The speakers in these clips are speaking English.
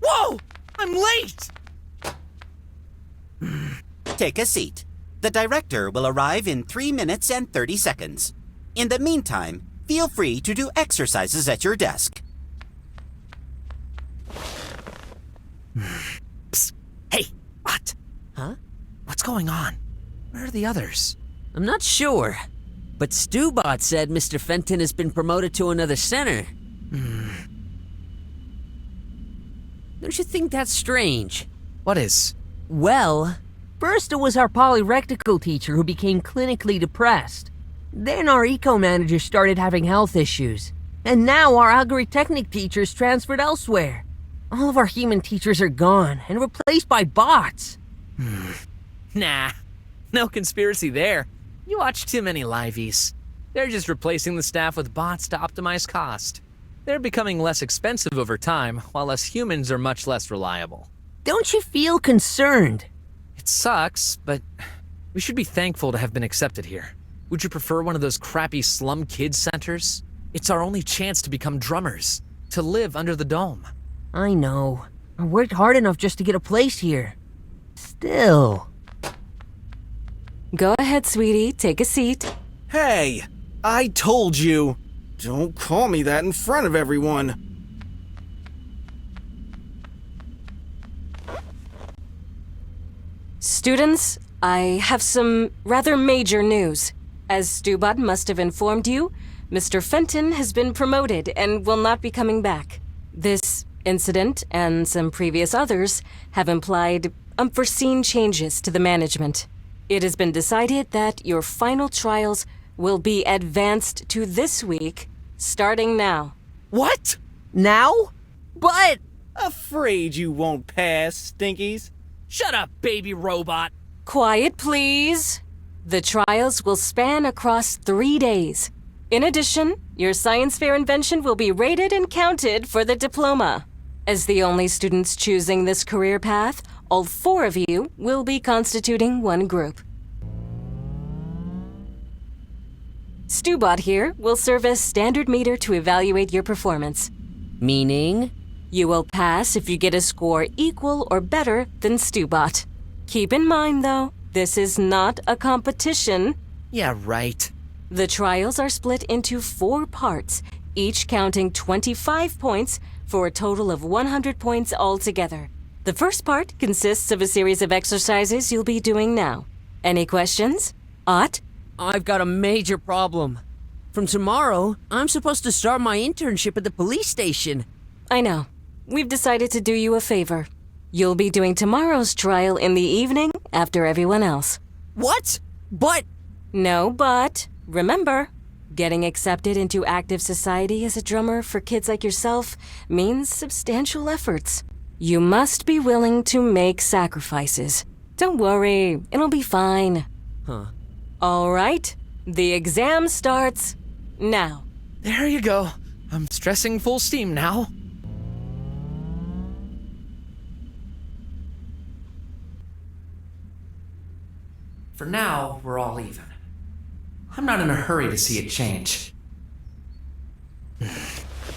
Whoa! I'm late! Take a seat. The director will arrive in 3 minutes and 30 seconds. In the meantime, feel free to do exercises at your desk. Psst. Hey, what? Huh? What's going on? Where are the others? I'm not sure, but Stubot said Mr. Fenton has been promoted to another center. Don't you think that's strange? What is? Well, first it was our polyrectical teacher who became clinically depressed. Then our eco-manager started having health issues. And now our algorithmic teachers transferred elsewhere. All of our human teachers are gone and replaced by bots. Nah, no conspiracy there. You watch too many liveys. They're just replacing the staff with bots to optimize cost. They're becoming less expensive over time, while us humans are much less reliable. Don't you feel concerned? It sucks, but we should be thankful to have been accepted here. Would you prefer one of those crappy slum kids centers? It's our only chance to become drummers, to live under the dome. I know. I worked hard enough just to get a place here. Still. Go ahead, sweetie. Take a seat. Hey, I told you. Don't call me that in front of everyone. Students, I have some rather major news. As Stubot must have informed you, Mr. Fenton has been promoted and will not be coming back. This incident and some previous others have implied unforeseen changes to the management. It has been decided that your final trials will be advanced to this week, starting now. What? Now? But... Afraid you won't pass, Stinkies. Shut up, baby robot! Quiet, please. The trials will span across 3 days. In addition, your science fair invention will be rated and counted for the diploma. As the only students choosing this career path, all 4 of you will be constituting one group. Stubot here will serve as standard meter to evaluate your performance. Meaning? You will pass if you get a score equal or better than Stubot. Keep in mind, though, this is not a competition. Yeah, right. The trials are split into 4 parts, each counting 25 points for a total of 100 points altogether. The first part consists of a series of exercises you'll be doing now. Any questions? Ott? I've got a major problem. From tomorrow, I'm supposed to start my internship at the police station. I know. We've decided to do you a favor. You'll be doing tomorrow's trial in the evening after everyone else. What? But... No, but remember, getting accepted into active society as a drummer for kids like yourself means substantial efforts. You must be willing to make sacrifices. Don't worry, it'll be fine. Huh. All right, the exam starts now. There you go. I'm stressing full steam now. For now, we're all even. I'm not in a hurry to see it change.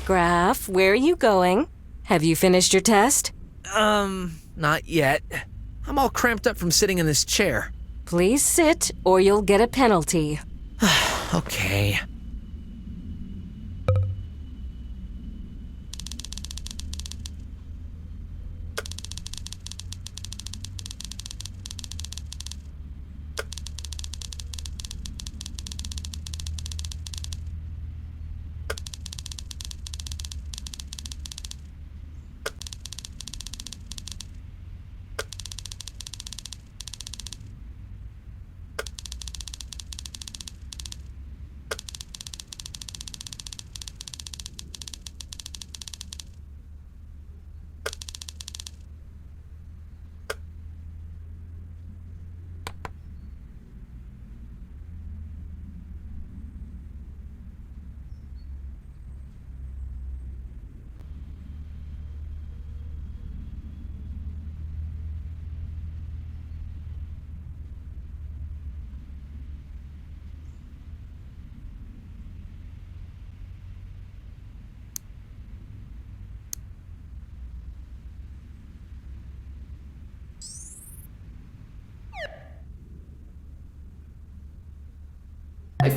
Graf, where are you going? Have you finished your test? Not yet. I'm all cramped up from sitting in this chair. Please sit, or you'll get a penalty. Okay.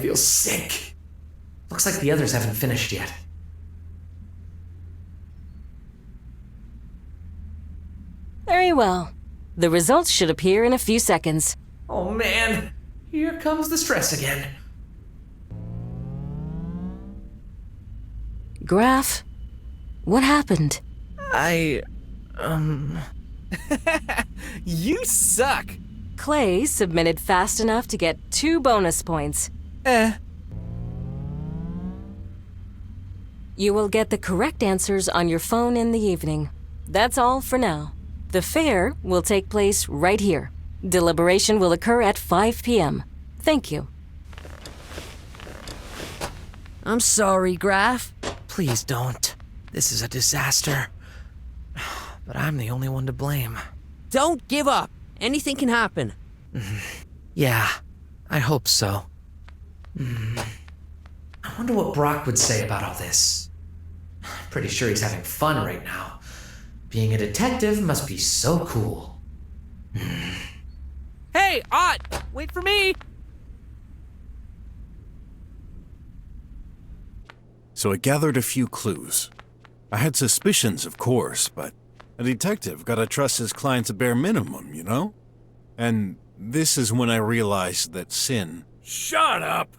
feel sick. Looks like the others haven't finished yet. Very well. The results should appear in a few seconds. Oh man, here comes the stress again. Graf, what happened? You suck! Clay submitted fast enough to get 2 bonus points. You will get the correct answers on your phone in the evening. That's all for now. The fair will take place right here. Deliberation will occur at 5 p.m. Thank you. I'm sorry, Graf. Please don't. This is a disaster. But I'm the only one to blame. Don't give up. Anything can happen. Yeah, I hope so. I wonder what Brok would say about all this. Pretty sure he's having fun right now. Being a detective must be so cool. Hey, Ott! Wait for me! So I gathered a few clues. I had suspicions, of course, but a detective gotta trust his clients a bare minimum, you know? And this is when I realized that Sin... Shut up!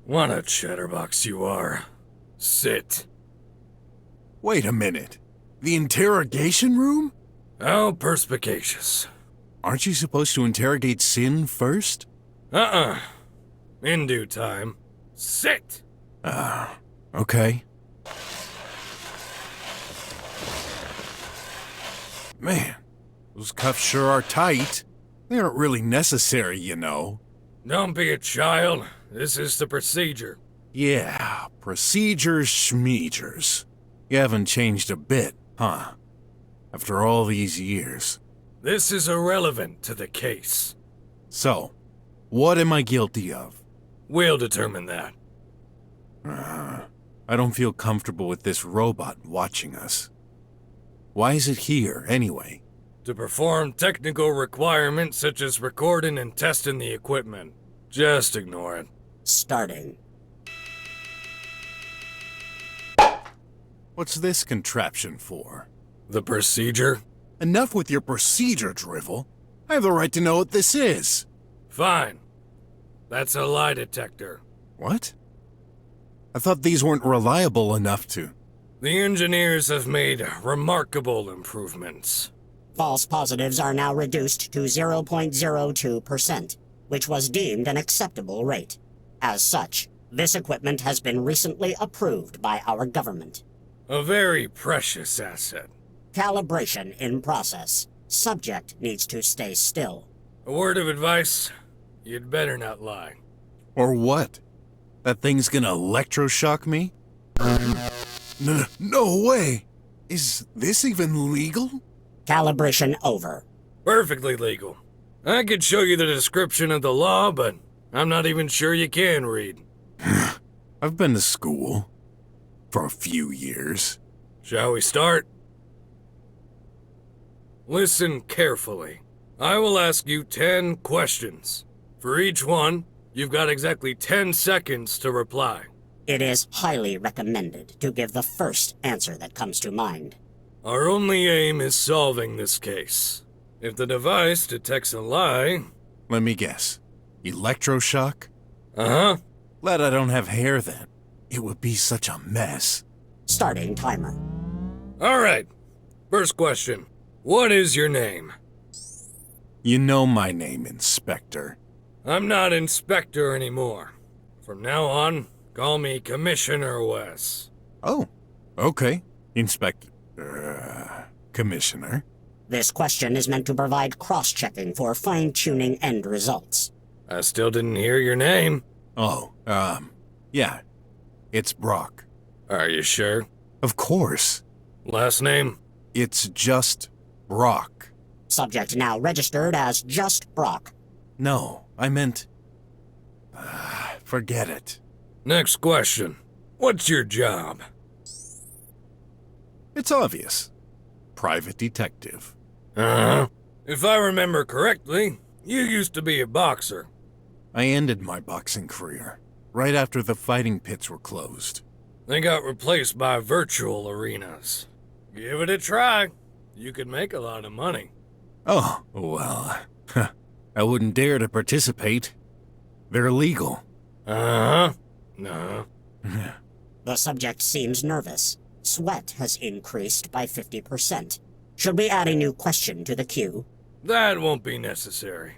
What a chatterbox you are. Sit. Wait a minute. The interrogation room? How perspicacious. Aren't you supposed to interrogate Sin first? In due time. Sit! Okay. Man, those cuffs sure are tight. They aren't really necessary, you know. Don't be a child. This is the procedure. Yeah, procedures schmeegers. You haven't changed a bit, huh? After all these years. This is irrelevant to the case. So, what am I guilty of? We'll determine that. I don't feel comfortable with this robot watching us. Why is it here, anyway? To perform technical requirements such as recording and testing the equipment. Just ignore it. Starting. What's this contraption for? The procedure? Enough with your procedure, drivel. I have the right to know what this is. Fine. That's a lie detector. What? I thought these weren't reliable enough to... The engineers have made remarkable improvements. False positives are now reduced to 0.02%, which was deemed an acceptable rate. As such, this equipment has been recently approved by our government. A very precious asset. Calibration in process. Subject needs to stay still. A word of advice, you'd better not lie. Or what? That thing's gonna electroshock me? No way! Is this even legal? Calibration over. Perfectly legal. I could show you the description of the law, but I'm not even sure you can read. I've been to school. For a few years. Shall we start? Listen carefully. I will ask you 10 questions. For each one, you've got exactly 10 seconds to reply. It is highly recommended to give the first answer that comes to mind. Our only aim is solving this case. If the device detects a lie... Let me guess. Electroshock? Uh-huh. Glad I don't have hair then. It would be such a mess. Starting timer. All right. First question. What is your name? You know my name, Inspector. I'm not Inspector anymore. From now on, call me Commissioner Wes. Oh, okay. Commissioner. This question is meant to provide cross-checking for fine-tuning end results. I still didn't hear your name. Oh, yeah. It's Brok. Are you sure? Of course. Last name? It's just Brok. Subject now registered as just Brok. No, I meant... forget it. Next question. What's your job? It's obvious. Private detective. Uh-huh. If I remember correctly, you used to be a boxer. I ended my boxing career right after the fighting pits were closed. They got replaced by virtual arenas. Give it a try. You could make a lot of money. Oh, well, I wouldn't dare to participate. They're illegal. Uh-huh. No. The subject seems nervous. Sweat has increased by 50%. Should we add a new question to the queue? That won't be necessary.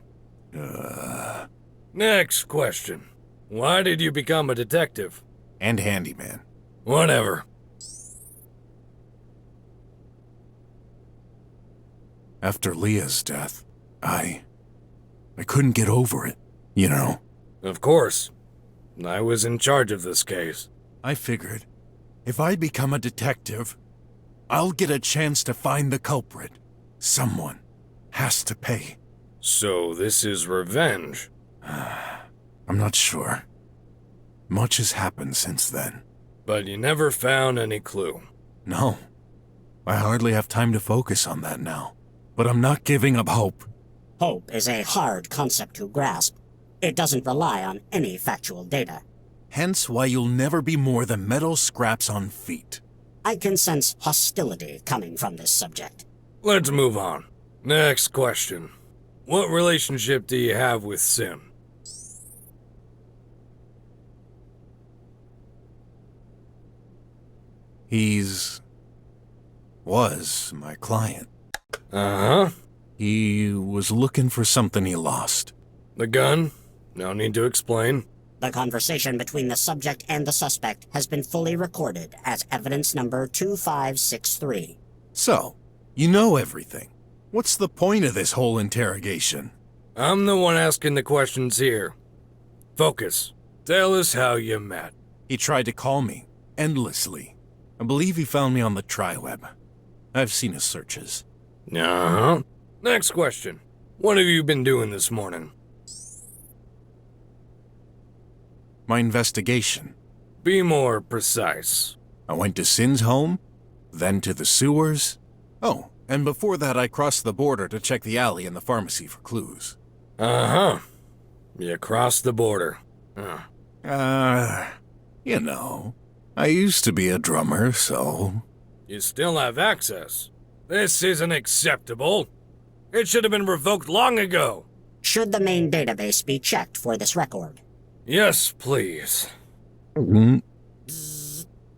Next question. Why did you become a detective? And handyman. Whatever. After Leah's death, I couldn't get over it, you know. Of course. I was in charge of this case. I figured, if I become a detective, I'll get a chance to find the culprit. Someone has to pay. So this is revenge. I'm not sure. Much has happened since then. But you never found any clue. No. I hardly have time to focus on that now. But I'm not giving up hope. Hope is a hard concept to grasp. It doesn't rely on any factual data. Hence why you'll never be more than metal scraps on feet. I can sense hostility coming from this subject. Let's move on. Next question. What relationship do you have with Sin? Was my client. Uh-huh. He was looking for something he lost. The gun? No need to explain. The conversation between the subject and the suspect has been fully recorded as evidence number 2563. So, you know everything. What's the point of this whole interrogation? I'm the one asking the questions here. Focus. Tell us how you met. He tried to call me, endlessly. I believe he found me on the tri-web. I've seen his searches. Uh-huh. Next question. What have you been doing this morning? My investigation. Be more precise. I went to Sin's home, then to the sewers. Oh, and before that I crossed the border to check the alley and the pharmacy for clues. Uh-huh. You crossed the border. You know, I used to be a drummer, so... You still have access. This isn't acceptable. It should have been revoked long ago. Should the main database be checked for this record? Yes, please.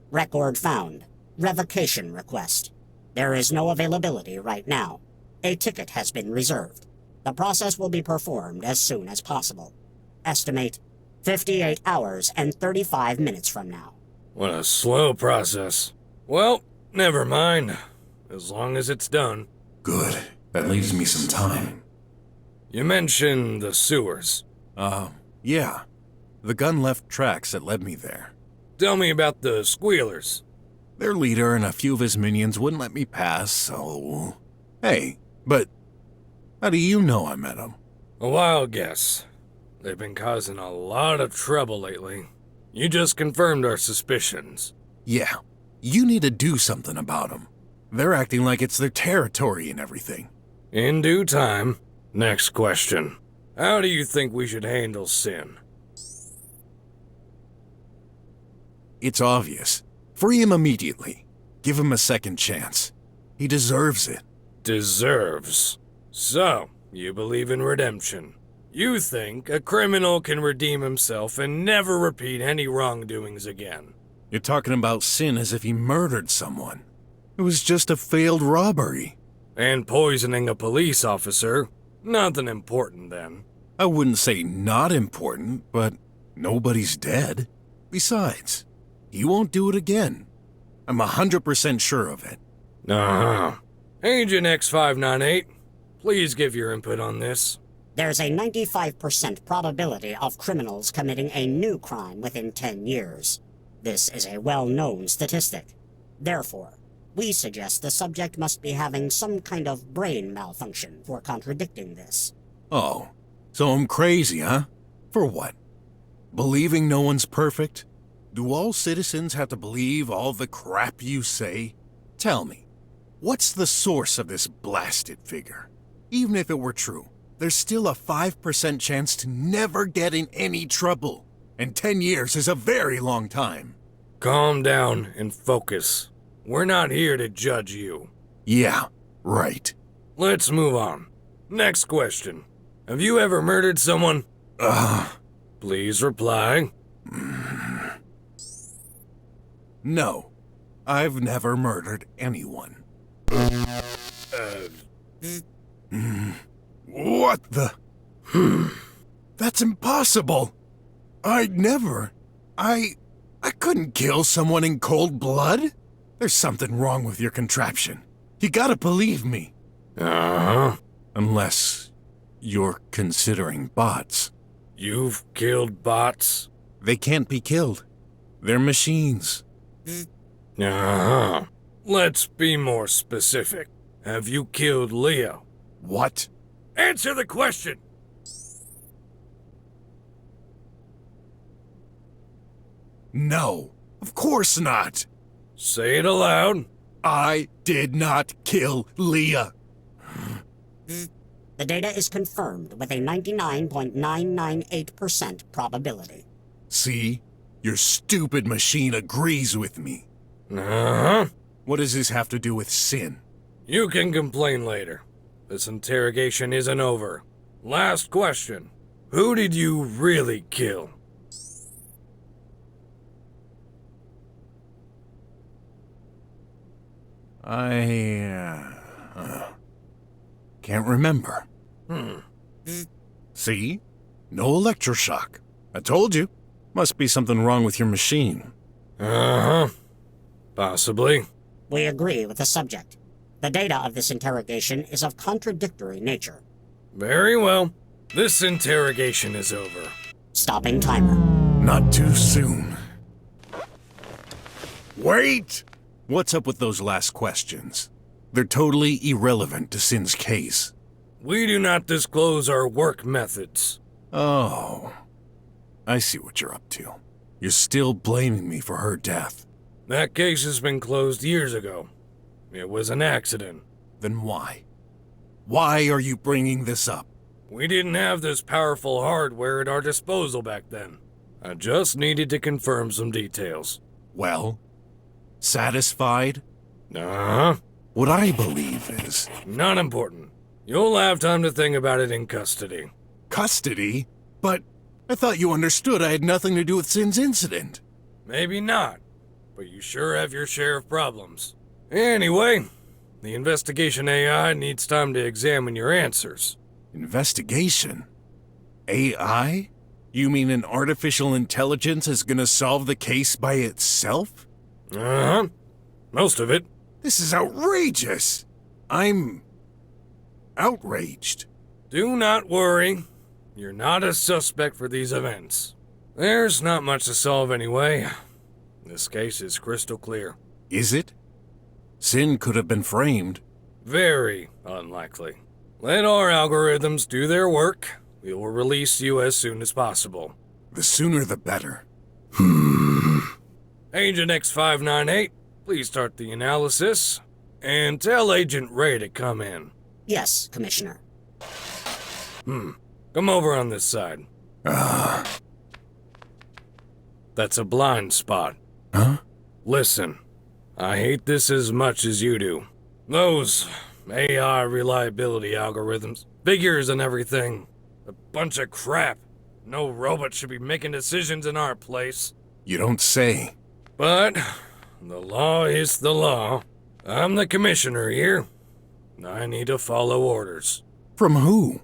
Record found. Revocation request. There is no availability right now. A ticket has been reserved. The process will be performed as soon as possible. Estimate 58 hours and 35 minutes from now. What a slow process. Well, never mind. As long as it's done. Good. That leaves me some time. You mentioned the sewers. Yeah. The gun left tracks that led me there. Tell me about the squealers. Their leader and a few of his minions wouldn't let me pass, so... Hey, but how do you know I met him? A wild guess. They've been causing a lot of trouble lately. You just confirmed our suspicions. Yeah, you need to do something about them. They're acting like it's their territory and everything. In due time. Next question. How do you think we should handle Sin? It's obvious. Free him immediately. Give him a second chance. He deserves it. Deserves. So, you believe in redemption. You think a criminal can redeem himself and never repeat any wrongdoings again. You're talking about Sin as if he murdered someone. It was just a failed robbery. And poisoning a police officer. Nothing important then. I wouldn't say not important, but nobody's dead. Besides, he won't do it again. I'm 100% sure of it. Uh-huh. Agent X598, please give your input on this. There's a 95% probability of criminals committing a new crime within 10 years. This is a well-known statistic. Therefore, we suggest the subject must be having some kind of brain malfunction for contradicting this. Oh, so I'm crazy, huh? For what? Believing no one's perfect? Do all citizens have to believe all the crap you say? Tell me, what's the source of this blasted figure? Even if it were true, there's still a 5% chance to never get in any trouble. And 10 years is a very long time. Calm down and focus. We're not here to judge you. Yeah, right. Let's move on. Next question. Have you ever murdered someone? Please reply. No, I've never murdered anyone. What the? That's impossible. I'd never. I couldn't kill someone in cold blood. There's something wrong with your contraption. You gotta believe me. Uh-huh. Unless you're considering bots. You've killed bots? They can't be killed. They're machines. Uh-huh. Let's be more specific. Have you killed Leo? What? Answer the question! No, of course not. Say it aloud. I did not kill Leah. The data is confirmed with a 99.998% probability. See? Your stupid machine agrees with me. Uh-huh. What does this have to do with sin? You can complain later. This interrogation isn't over. Last question. Who did you really kill? I can't remember. See? No electroshock. I told you. Must be something wrong with your machine. Uh-huh. Possibly. We agree with the subject. The data of this interrogation is of contradictory nature. Very well. This interrogation is over. Stopping timer. Not too soon. Wait! What's up with those last questions? They're totally irrelevant to Sin's case. We do not disclose our work methods. Oh. I see what you're up to. You're still blaming me for her death. That case has been closed years ago. It was an accident. Then why? Why are you bringing this up? We didn't have this powerful hardware at our disposal back then. I just needed to confirm some details. Well, satisfied? Uh-huh. What I believe is... Not important. You'll have time to think about it in custody. Custody? But I thought you understood I had nothing to do with Sin's incident. Maybe not, but you sure have your share of problems. Anyway, the investigation AI needs time to examine your answers. Investigation? AI? You mean an artificial intelligence is gonna solve the case by itself? Uh-huh. Most of it. This is outrageous! I'm... outraged. Do not worry. You're not a suspect for these events. There's not much to solve anyway. This case is crystal clear. Is it? Sin could have been framed. Very unlikely. Let our algorithms do their work. We will release you as soon as possible. The sooner the better. Agent X598, please start the analysis. And tell Agent Ray to come in. Yes, Commissioner. Come over on this side. That's a blind spot. Huh? Listen, I hate this as much as you do. Those AI reliability algorithms, figures and everything. A bunch of crap. No robot should be making decisions in our place. You don't say. But the law is the law. I'm the commissioner here. I need to follow orders. From who?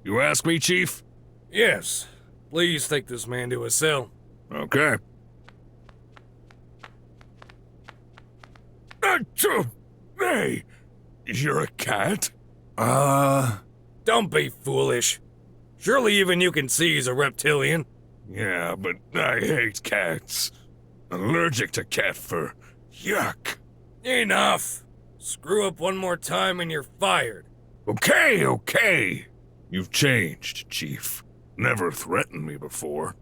You ask me, Chief? Yes. Please take this man to a cell. Okay. Achoo! Hey! You're a cat? Don't be foolish. Surely even you can see he's a reptilian. Yeah, but I hate cats. Allergic to cat fur. Yuck. Enough. Screw up one more time and you're fired. Okay. You've changed, Chief. Never threatened me before.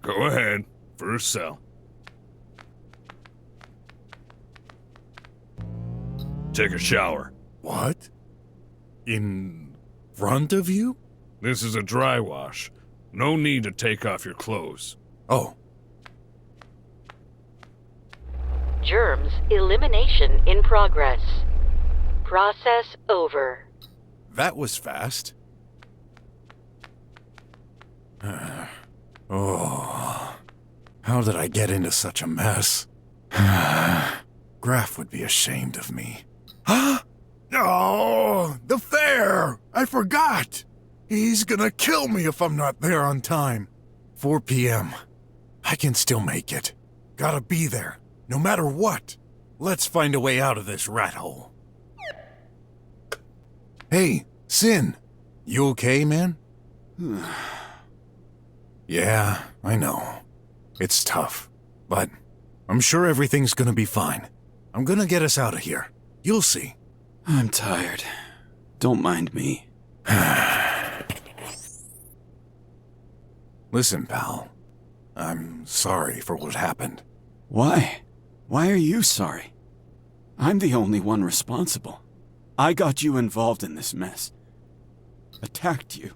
Go ahead. First cell. Take a shower. What? In front of you? This is a dry wash. No need to take off your clothes. Oh, Germs elimination in progress. Process over. that was fast. Oh, how did I get into such a mess? Graf would be ashamed of me. Huh? Oh, the fair! I forgot! He's gonna kill me if I'm not there on time. 4 p.m. I can still make it. Gotta be there, no matter what. Let's find a way out of this rat hole. Hey, Sin. You okay, man? Yeah, I know. It's tough, but I'm sure everything's gonna be fine. I'm gonna get us out of here. You'll see. I'm tired. Don't mind me. Listen, pal. I'm sorry for what happened. Why? Why are you sorry? I'm the only one responsible. I got you involved in this mess. Attacked you.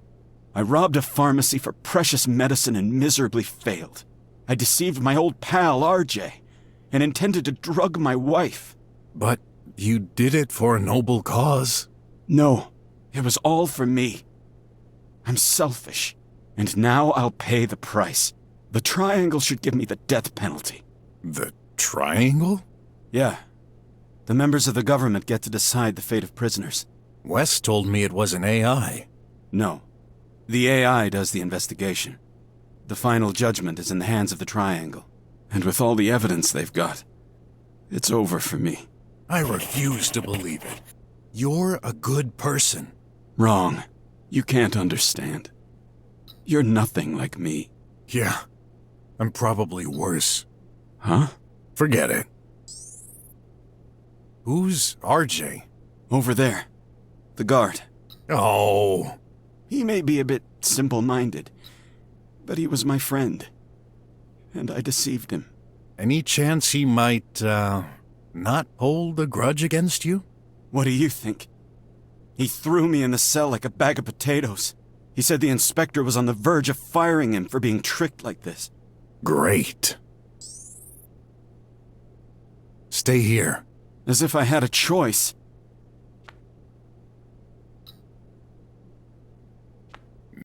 I robbed a pharmacy for precious medicine and miserably failed. I deceived my old pal, RJ, and intended to drug my wife. But you did it for a noble cause. No, it was all for me. I'm selfish, and now I'll pay the price. The Triangle should give me the death penalty. The Triangle? Yeah. The members of the government get to decide the fate of prisoners. Wes told me it was an AI. No. The AI does the investigation. The final judgment is in the hands of the Triangle. And with all the evidence they've got, it's over for me. I refuse to believe it. You're a good person. Wrong. You can't understand. You're nothing like me. Yeah, I'm probably worse. Huh? Forget it. Who's RJ? Over there. The guard. Oh. He may be a bit simple-minded, but he was my friend. And I deceived him. Any chance he might, not hold a grudge against you? What do you think? He threw me in the cell like a bag of potatoes. He said the inspector was on the verge of firing him for being tricked like this. Great. Stay here. As if I had a choice.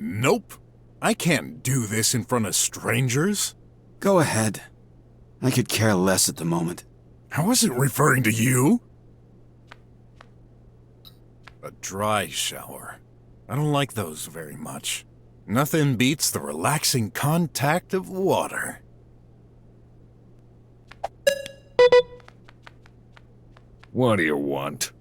Nope. I can't do this in front of strangers. Go ahead. I could care less at the moment. I wasn't referring to you. A dry shower. I don't like those very much. Nothing beats the relaxing contact of water. What do you want?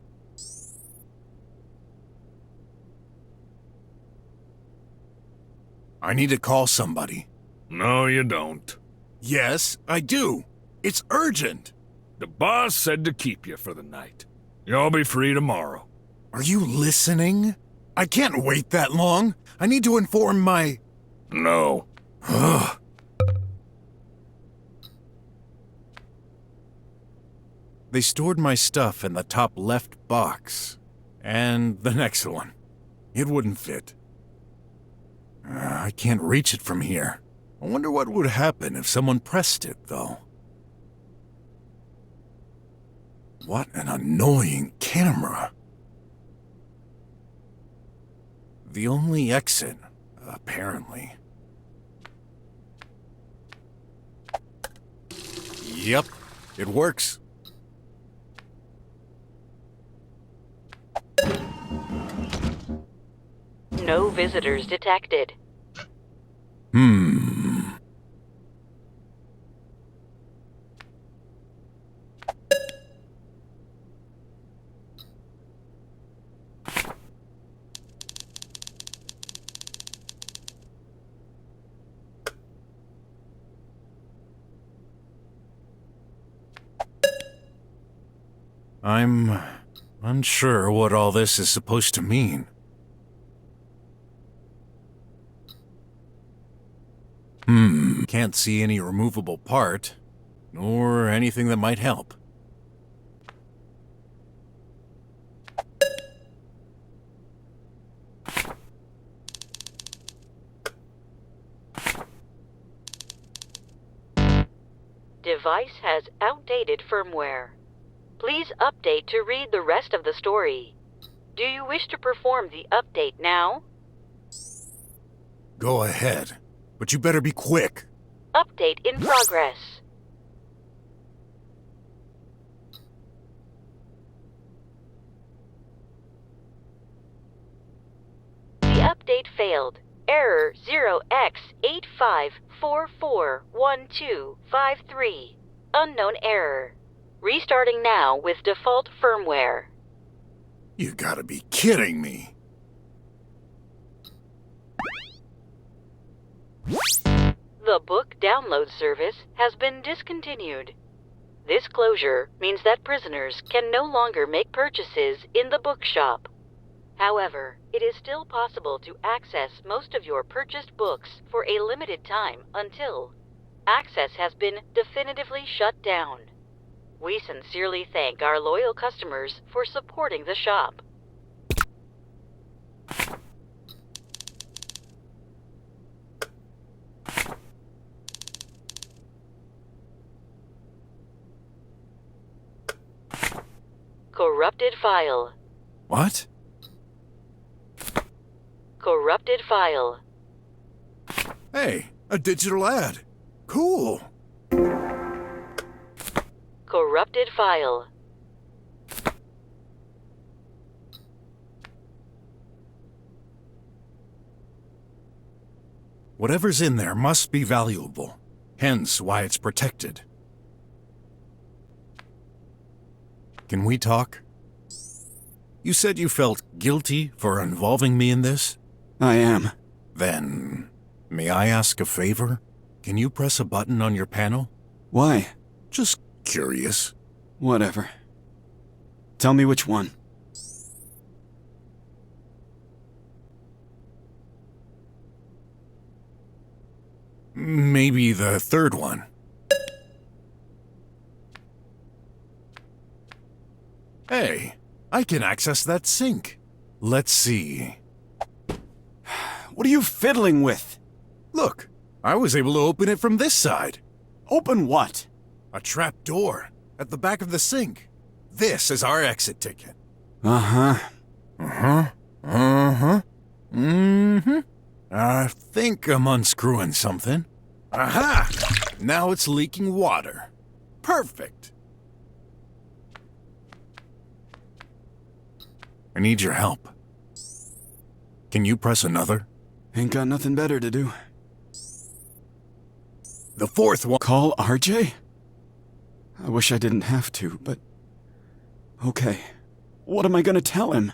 I need to call somebody. No, you don't. Yes, I do. It's urgent. The boss said to keep you for the night. You'll be free tomorrow. Are you listening? I can't wait that long. I need to inform my... No. Ugh. They stored my stuff in the top left box. And the next one. It wouldn't fit. I can't reach it from here. I wonder what would happen if someone pressed it, though. What an annoying camera. The only exit, apparently. Yep, it works. No visitors detected. I'm unsure what all this is supposed to mean. Can't see any removable part, nor anything that might help. Device has outdated firmware. Please update to read the rest of the story. Do you wish to perform the update now? Go ahead, but you better be quick. Update in progress. The update failed. Error 0x85441253. Unknown error. Restarting now with default firmware. You gotta be kidding me. The book download service has been discontinued. This closure means that prisoners can no longer make purchases in the bookshop. However, it is still possible to access most of your purchased books for a limited time until access has been definitively shut down. We sincerely thank our loyal customers for supporting the shop. Corrupted file. What? Corrupted file. Hey, a digital ad. Cool. Corrupted file. Whatever's in there must be valuable, hence why it's protected. Can we talk? You said you felt guilty for involving me in this? I am. Then, may I ask a favor? Can you press a button on your panel? Why? Just curious. Whatever. Tell me which one. Maybe the third one. Hey, I can access that sink. Let's see. What are you fiddling with? Look, I was able to open it from this side. Open what? A trap door at the back of the sink. This is our exit ticket. Uh-huh. I think I'm unscrewing something. Aha! Now it's leaking water. Perfect. I need your help. Can you press another? Ain't got nothing better to do. The fourth one. Call RJ? I wish I didn't have to, but... Okay. What am I gonna tell him?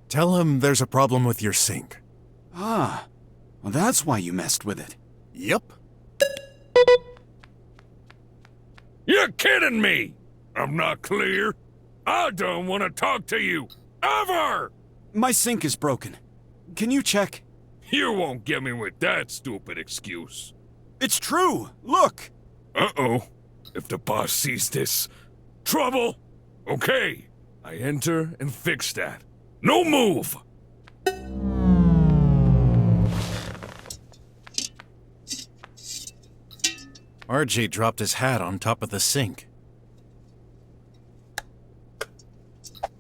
Tell him there's a problem with your sink. Ah. Well, that's why you messed with it. Yep. You're kidding me! I'm not clear. I don't want to talk to you. Ever! My sink is broken. Can you check? You won't get me with that stupid excuse. It's true! Look! Uh-oh. If the boss sees this... Trouble! Okay. I enter and fix that. No move! RJ dropped his hat on top of the sink.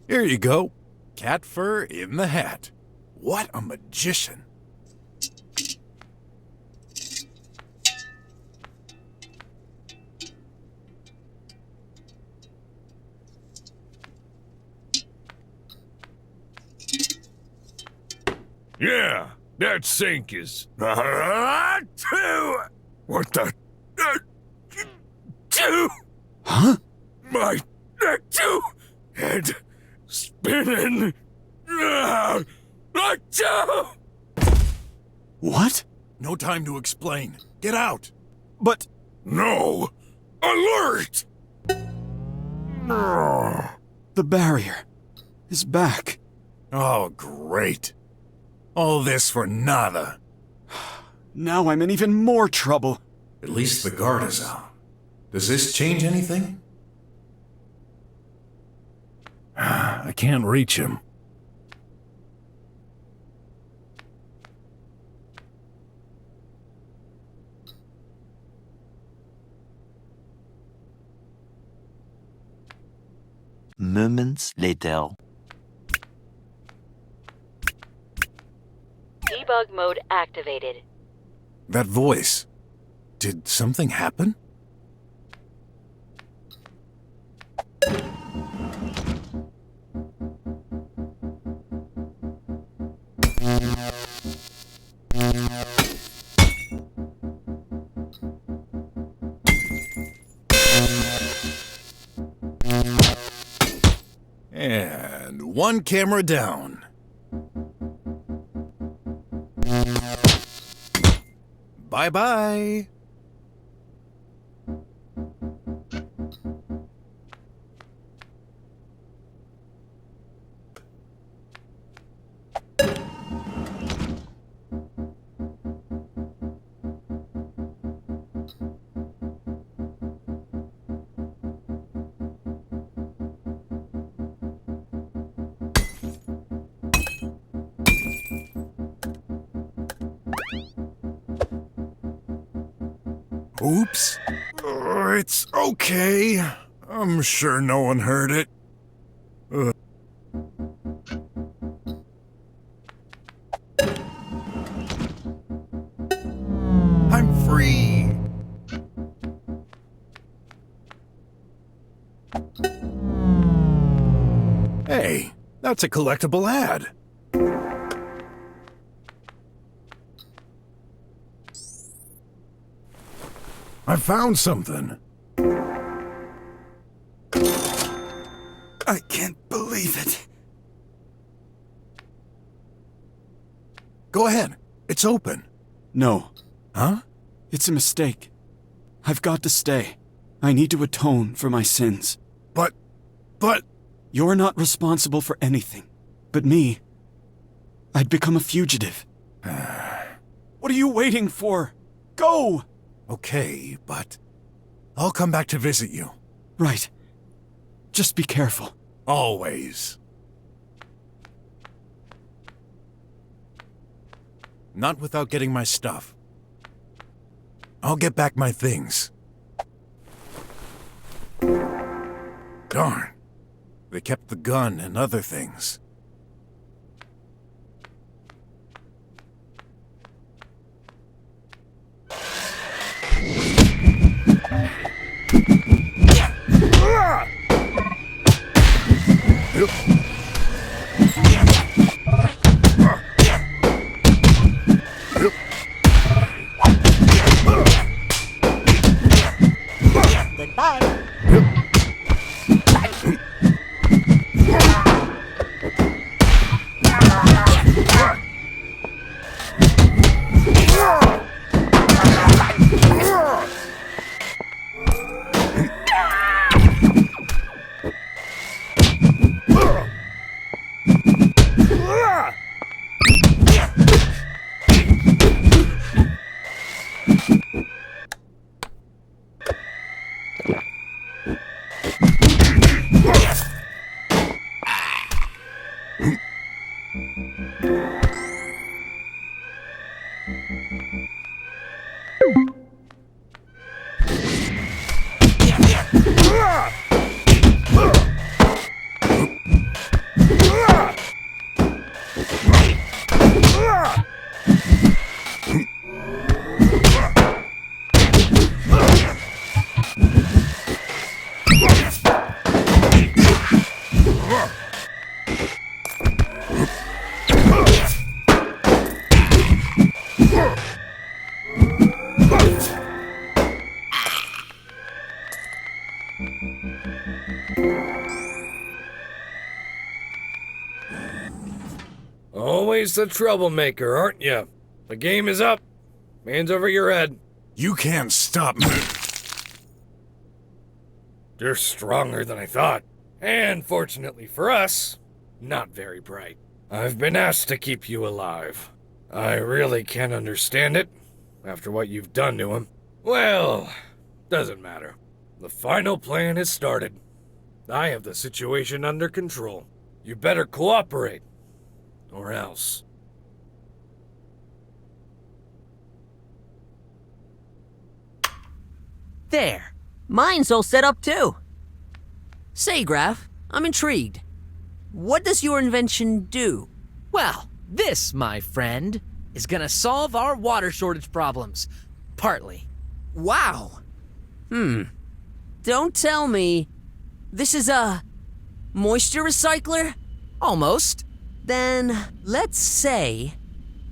Here you go. Cat fur in the hat. What a magician. Yeah, that sink is... What the... Two... Huh? My... Two... Head... Spinning... Two... What? No time to explain. Get out. But... No! Alert! The barrier is back. Oh, great. All this for nada. Now I'm in even more trouble. At least the guard is out. Does this change anything? I can't reach him. moments later. Debug mode activated. That voice. Did something happen? And one camera down. Bye-bye. Oops. It's okay. I'm sure no one heard it. I'm free! Hey, that's a collectible ad. I found something. I can't believe it. Go ahead. It's open. No, Huh? it's a mistake. I've got to stay. I need to atone for my sins. But... You're not responsible for anything. But me, I'd become a fugitive. What are you waiting for? Go! Okay, but... I'll come back to visit you. Right. Just be careful. Always. Not without getting my stuff. I'll get back my things. Darn. They kept the gun and other things. Goodbye. Always the troublemaker, aren't you? The game is up. Hands over your head. You can't stop me. You're stronger than I thought. And fortunately for us, not very bright. I've been asked to keep you alive. I really can't understand it, after what you've done to him. Well, doesn't matter. The final plan has started. I have the situation under control. You better cooperate, or else. There. Mine's all set up too. Say, Graf, I'm intrigued. What does your invention do? Well, this, my friend, is gonna solve our water shortage problems. Partly. Wow. Don't tell me. This is a moisture recycler? Almost. Then, let's say,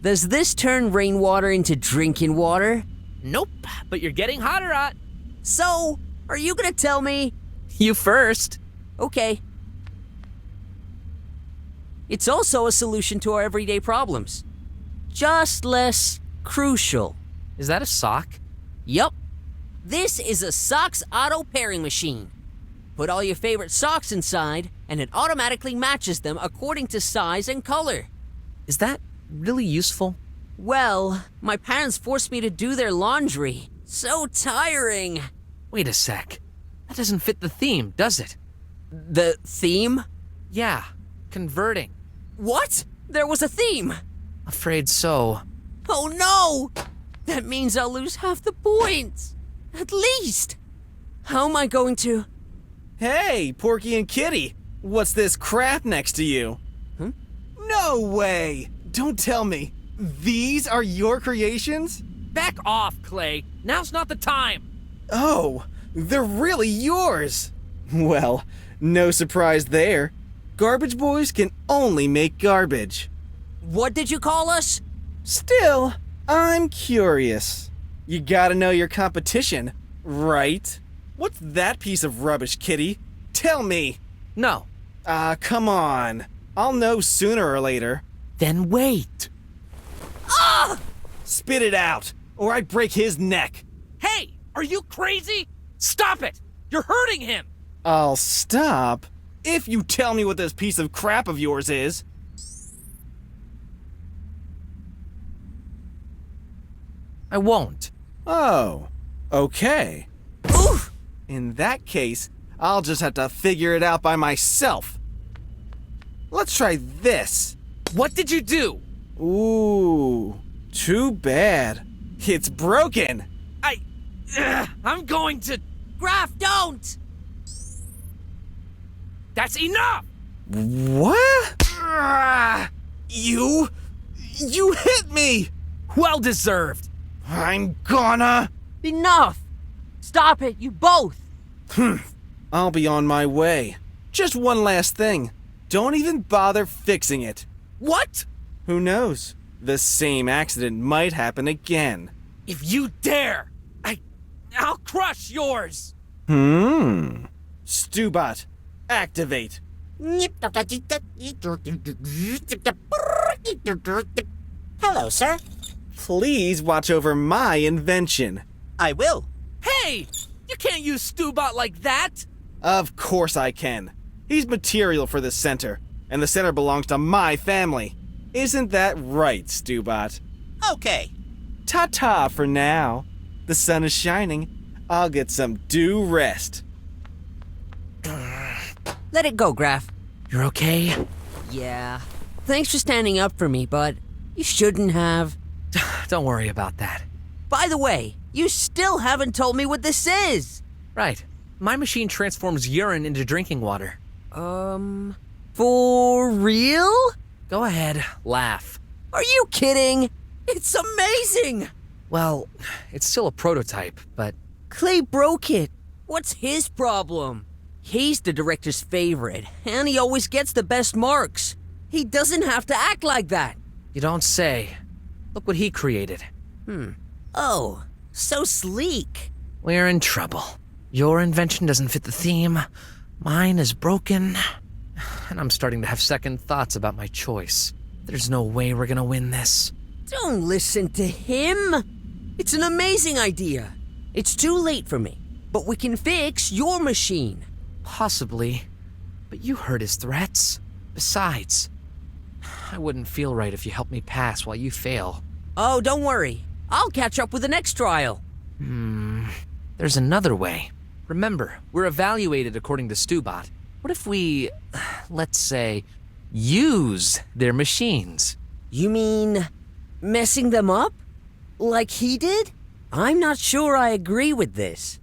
does this turn rainwater into drinking water? Nope, but you're getting hotter. So, are you gonna tell me? You first. Okay. It's also a solution to our everyday problems. Just less crucial. Is that a sock? Yup. This is a socks auto pairing machine. Put all your favorite socks inside, and it automatically matches them according to size and color. Is that really useful? Well, my parents forced me to do their laundry. So tiring. Wait a sec. That doesn't fit the theme, does it? The theme? Yeah, converting. What? There was a theme. Afraid so. Oh no! That means I'll lose half the points. At least. How am I going to... Hey, Porky and Kitty, what's this crap next to you? No way! Don't tell me. These are your creations? Back off, Clay. Now's not the time. Oh, they're really yours. Well, no surprise there. Garbage boys can only make garbage. What did you call us? Still, I'm curious. You gotta know your competition, right? What's that piece of rubbish, Kitty? Tell me. No. Come on. I'll know sooner or later. Then wait. Spit it out, or I break his neck. Hey, are you crazy? Stop it! You're hurting him! I'll stop if you tell me what this piece of crap of yours is. I won't. Oh, okay. Oof! In that case, I'll just have to figure it out by myself. Let's try this. What did you do? Ooh, too bad. It's broken. I'm going to... Graf, don't! That's enough! What? You hit me! Well deserved. I'm gonna... Enough! Stop it, you both! I'll be on my way. Just one last thing. Don't even bother fixing it. What? Who knows? The same accident might happen again. If you dare, I'll crush yours. Stubot, activate. Hello, sir. Please watch over my invention. I will. Hey, you can't use Stubot like that. Of course I can. He's material for the center, and the center belongs to my family. Isn't that right, Stubot? Okay. Ta-ta for now. The sun is shining. I'll get some due rest. Let it go, Graf. You're okay? Yeah. Thanks for standing up for me, but you shouldn't have. Don't worry about that. By the way, you still haven't told me what this is. Right. My machine transforms urine into drinking water. For real? Go ahead, laugh. Are you kidding? It's amazing! Well, it's still a prototype, but... Clay broke it. What's his problem? He's the director's favorite, and he always gets the best marks. He doesn't have to act like that. You don't say. Look what he created. Oh, so sleek. We're in trouble. Your invention doesn't fit the theme. Mine is broken. And I'm starting to have second thoughts about my choice. There's no way we're gonna win this. Don't listen to him. It's an amazing idea. It's too late for me, but we can fix your machine. Possibly. But you heard his threats. Besides, I wouldn't feel right if you helped me pass while you fail. Oh, don't worry. I'll catch up with the next trial. There's another way. Remember, we're evaluated according to Stubot. What if we, let's say, use their machines? You mean messing them up? Like he did? I'm not sure I agree with this.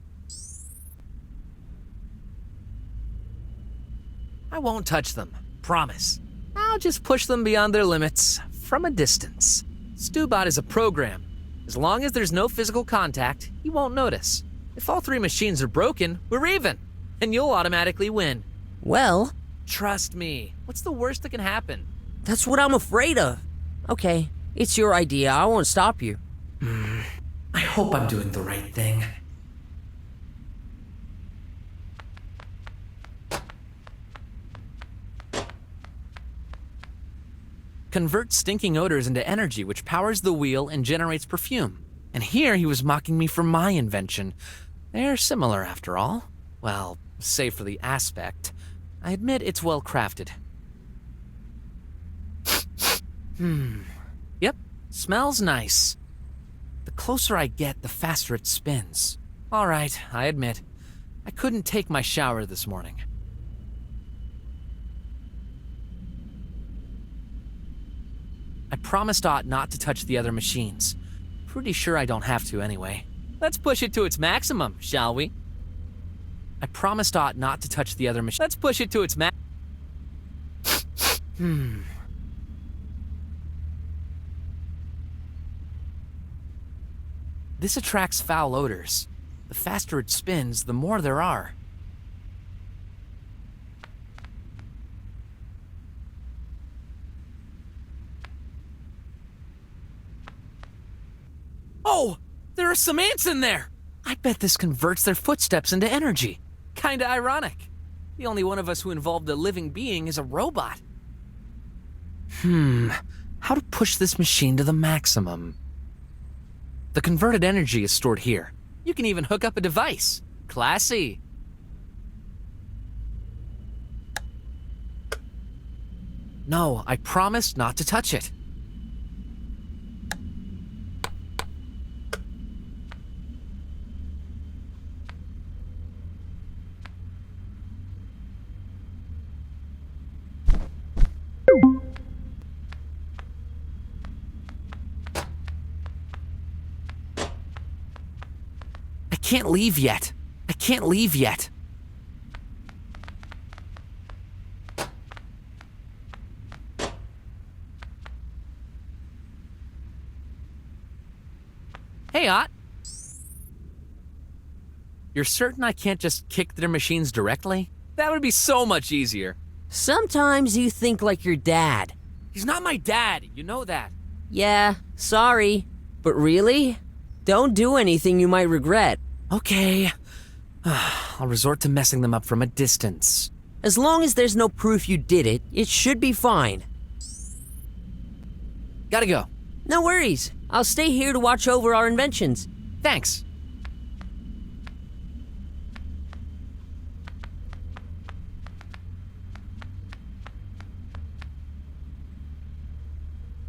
I I won't touch them. Promise. I'll just push them beyond their limits from a distance. Stubot is a program. As long as there's no physical contact, he won't notice. If all three machines are broken, we're even, and you'll automatically win. Well, Trust me. What's the worst that can happen? that's what I'm afraid of. Okay, it's your idea. I won't stop you. I hope I'm doing the right thing. Convert stinking odors into energy, which powers the wheel and generates perfume. And here he was mocking me for my invention. They're similar after all. Well, save for the aspect. I admit it's well crafted. Yep, smells nice. The closer I get, the faster it spins. All right, I admit. I couldn't take my shower this morning. I promised Ott not to touch the other machines. Pretty sure I don't have to anyway. Let's push it to its maximum, shall we? I promised Ott not to touch the other machine. Let's push it to its This attracts foul odors. The faster it spins, the more there are. Oh, there are some ants in there! I bet this converts their footsteps into energy. Kinda ironic. The only one of us who involved a living being is a robot. How to push this machine to the maximum? The converted energy is stored here. You can even hook up a device. Classy. No, I promised not to touch it. I can't leave yet. I can't leave yet. Hey, Ott. You're certain I can't just kick their machines directly? That would be so much easier. Sometimes you think like your dad. He's not my dad, you know that. Yeah, sorry. But really? Don't do anything you might regret. Okay. I'll resort to messing them up from a distance. As long as there's no proof you did it, it should be fine. Gotta go. No worries. I'll stay here to watch over our inventions. Thanks.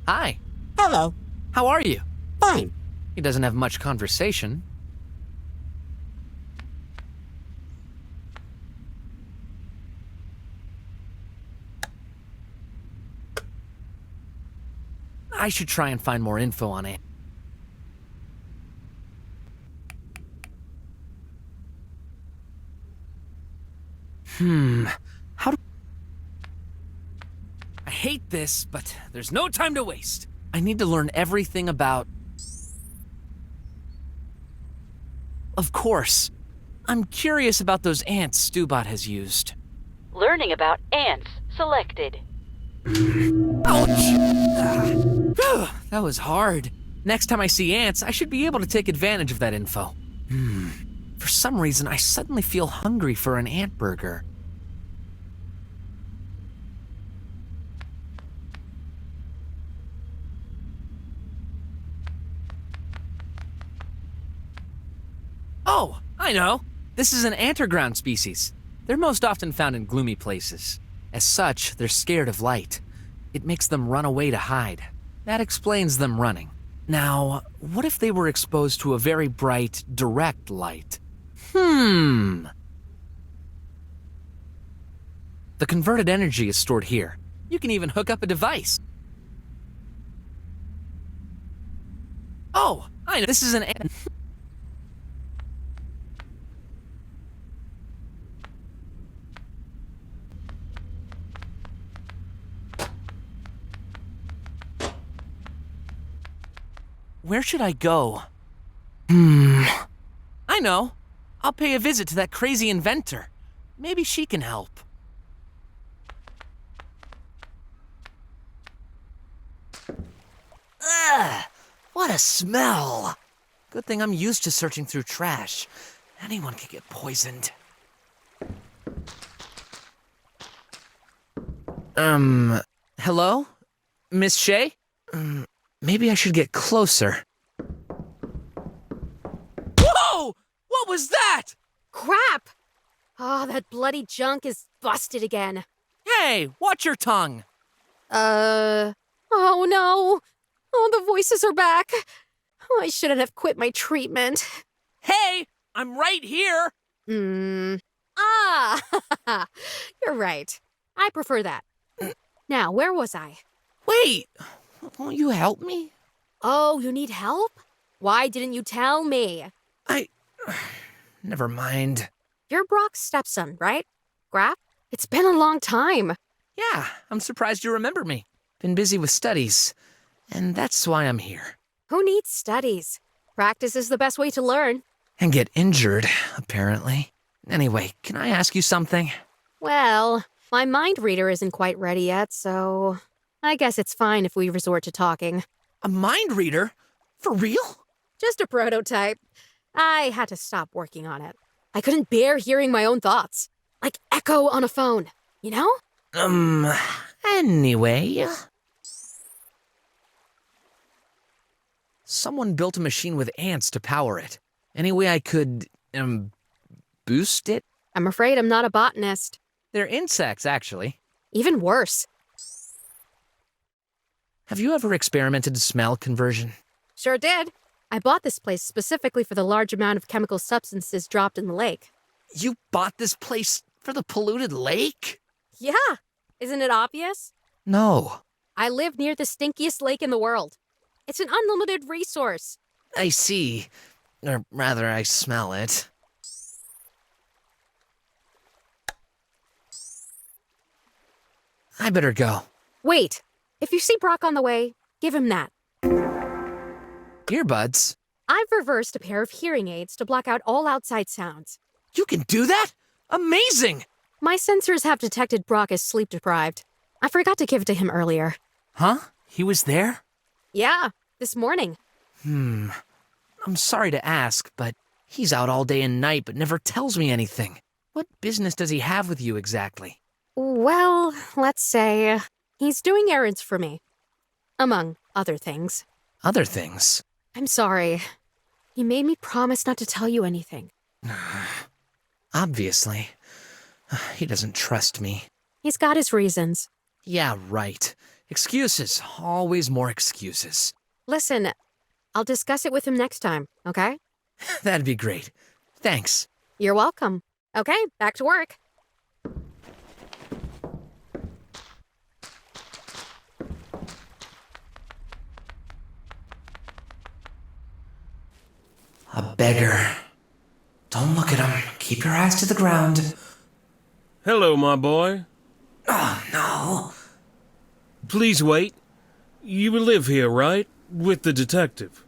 Hi. Hello. How are you? Fine. He doesn't have much conversation. I should try and find more info on it. How do... I hate this, but there's no time to waste. I need to learn everything about... Of course. I'm curious about those ants Stubot has used. Learning about ants selected. Ouch! That was hard. Next time I see ants, I should be able to take advantage of that info. For some reason, I suddenly feel hungry for an ant burger. Oh, I know. This is an anterground species. They're most often found in gloomy places. As such, they're scared of light. It makes them run away to hide. That explains them running. Now, what if they were exposed to a very bright, direct light? The converted energy is stored here. You can even hook up a device. Oh, I know. This is an... Where should I go? I know. I'll pay a visit to that crazy inventor. Maybe she can help. Ugh! What a smell! Good thing I'm used to searching through trash. Anyone could get poisoned. Hello? Miss Shea? Maybe I should get closer. Whoa! What was that? Crap! Oh, that bloody junk is busted again. Hey, watch your tongue. Oh no! Oh, the voices are back. Oh, I shouldn't have quit my treatment. Hey, I'm right here. Ah! You're right. I prefer that. Now, where was I? Wait, won't you help me? Oh, you need help? Why didn't you tell me? Never mind. You're Brok's stepson, right? Graf? It's been a long time. Yeah, I'm surprised you remember me. Been busy with studies, and that's why I'm here. Who needs studies? Practice is the best way to learn. And get injured, apparently. Anyway, can I ask you something? Well, my mind reader isn't quite ready yet, so I guess it's fine if we resort to talking. A mind reader? For real? Just a prototype. I had to stop working on it. I couldn't bear hearing my own thoughts. Like echo on a phone, you know? Anyway. Someone built a machine with ants to power it. Any way I could, boost it? I'm afraid I'm not a botanist. They're insects, actually. Even worse. Have you ever experimented smell conversion? Sure did. I bought this place specifically for the large amount of chemical substances dropped in the lake. You bought this place for the polluted lake? Yeah. Isn't it obvious? No. I live near the stinkiest lake in the world. It's an unlimited resource. I see. Or rather, I smell it. I better go. Wait. If you see Brok on the way, give him that. Earbuds? I've reversed a pair of hearing aids to block out all outside sounds. You can do that? Amazing! My sensors have detected Brok as sleep deprived. I forgot to give it to him earlier. Huh? He was there? Yeah, this morning. I'm sorry to ask, but he's out all day and night but never tells me anything. What business does he have with you exactly? Well, let's say he's doing errands for me. Among other things. Other things? I'm sorry. He made me promise not to tell you anything. Obviously. He doesn't trust me. He's got his reasons. Yeah, right. Excuses. Always more excuses. Listen, I'll discuss it with him next time, okay? That'd be great. Thanks. You're welcome. Okay, back to work. A beggar. Don't look at him. Keep your eyes to the ground. Hello, my boy. Oh, no. Please wait. You live here, right? With the detective.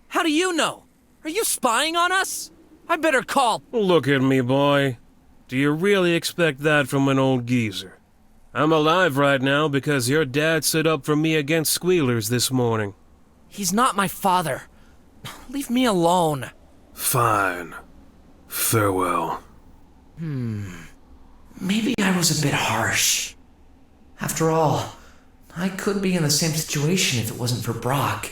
How do you know? Are you spying on us? I better call. Look at me, boy. Do you really expect that from an old geezer? I'm alive right now because your dad stood up for me against squealers this morning. He's not my father. Leave me alone. Fine. Farewell. Maybe I was a bit harsh. After all, I could be in the same situation if it wasn't for Brok.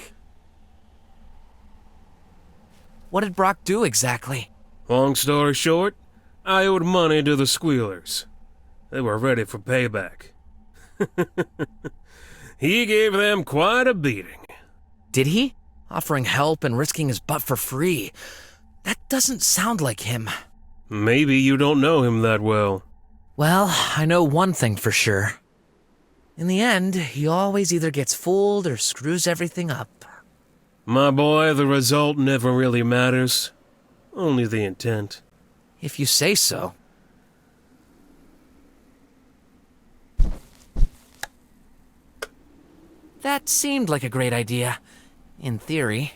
What did Brok do exactly? Long story short, I owed money to the squealers. They were ready for payback. He gave them quite a beating. Did he? Offering help and risking his butt for free. That doesn't sound like him. Maybe you don't know him that well. Well, I know one thing for sure. In the end, he always either gets fooled or screws everything up. My boy, the result never really matters. Only the intent. If you say so. That seemed like a great idea. In theory.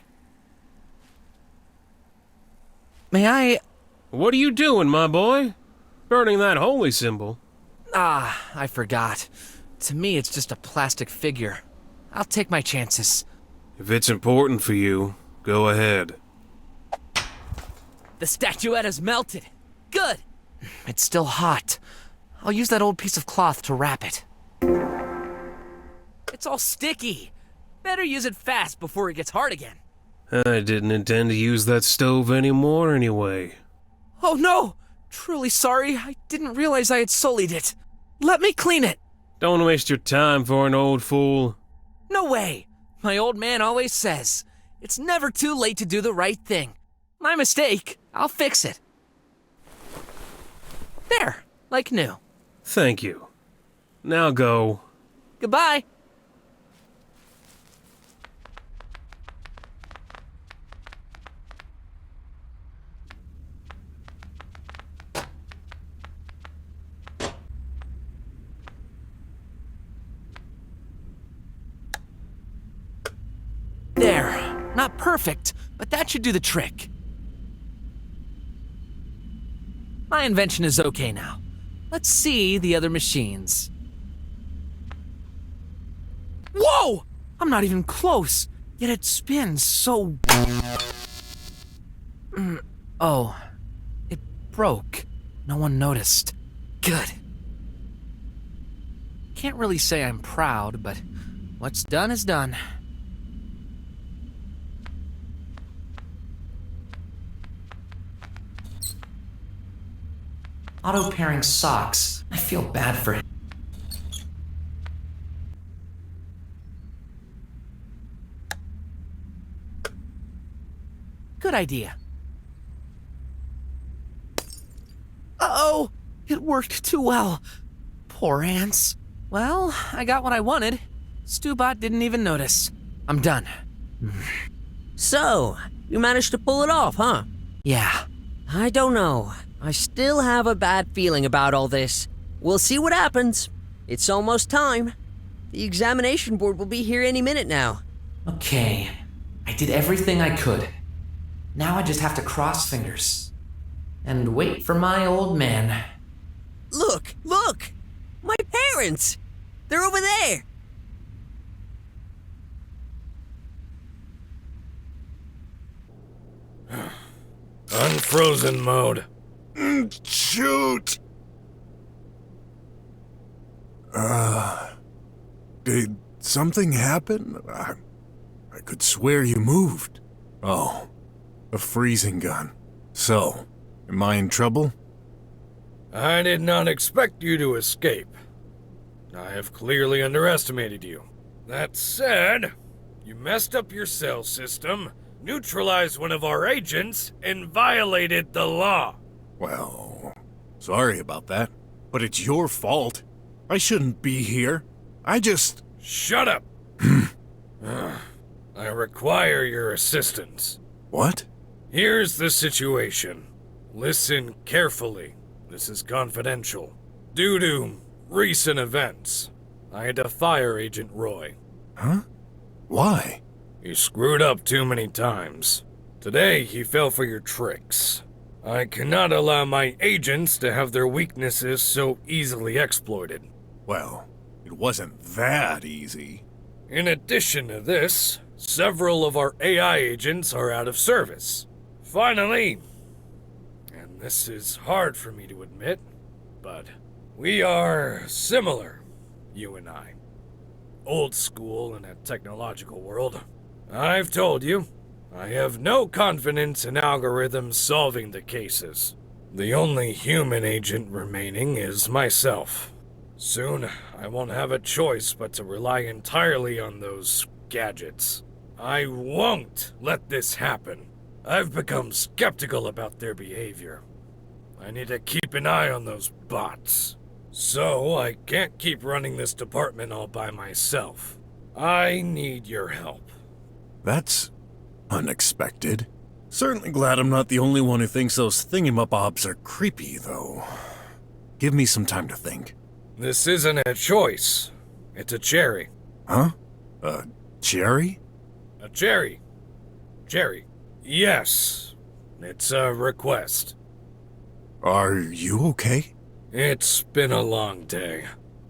May I... What are you doing, my boy? Burning that holy symbol. I forgot. To me, it's just a plastic figure. I'll take my chances. If it's important for you, go ahead. The statuette has melted. Good. It's still hot. I'll use that old piece of cloth to wrap it. It's all sticky. Better use it fast before it gets hard again. I didn't intend to use that stove anymore anyway. Oh no! Truly sorry. I didn't realize I had sullied it. Let me clean it. Don't waste your time for an old fool. No way. My old man always says, it's never too late to do the right thing. My mistake. I'll fix it. There, like new. Thank you. Now go. Goodbye. There. Not perfect, but that should do the trick. My invention is okay now. Let's see the other machines. Whoa! I'm not even close, yet it spins so... Oh, it broke. No one noticed. Good. Can't really say I'm proud, but what's done is done. Auto-pairing socks. I feel bad for him. Good idea. Uh-oh! It worked too well. Poor ants. Well, I got what I wanted. Stubot didn't even notice. I'm done. So, you managed to pull it off, huh? Yeah. I don't know. I still have a bad feeling about all this. We'll see what happens. It's almost time. The examination board will be here any minute now. Okay. I did everything I could. Now I just have to cross fingers. And wait for my old man. Look! Look! My parents! They're over there! Unfrozen mode. Shoot! Did something happen? I could swear you moved. Oh, a freezing gun. So, am I in trouble? I did not expect you to escape. I have clearly underestimated you. That said, you messed up your cell system, neutralized one of our agents, and violated the law. Well, sorry about that, but it's your fault. I shouldn't be here. Shut up! I require your assistance. What? Here's the situation. Listen carefully. This is confidential. Due to recent events, I had to fire Agent Roy. Huh? Why? He screwed up too many times. Today, he fell for your tricks. I cannot allow my agents to have their weaknesses so easily exploited. Well, it wasn't that easy. In addition to this, several of our AI agents are out of service. Finally, and this is hard for me to admit, but we are similar, you and I. Old school in a technological world. I've told you, I have no confidence in algorithms solving the cases. The only human agent remaining is myself. Soon, I won't have a choice but to rely entirely on those gadgets. I won't let this happen. I've become skeptical about their behavior. I need to keep an eye on those bots. So, I can't keep running this department all by myself. I need your help. That's unexpected. Certainly glad I'm not the only one who thinks those thingamabobs are creepy, though. Give me some time to think. This isn't a choice. It's a cherry. Huh? A cherry? Jerry. Jerry. Yes. It's a request. Are you okay? It's been a long day.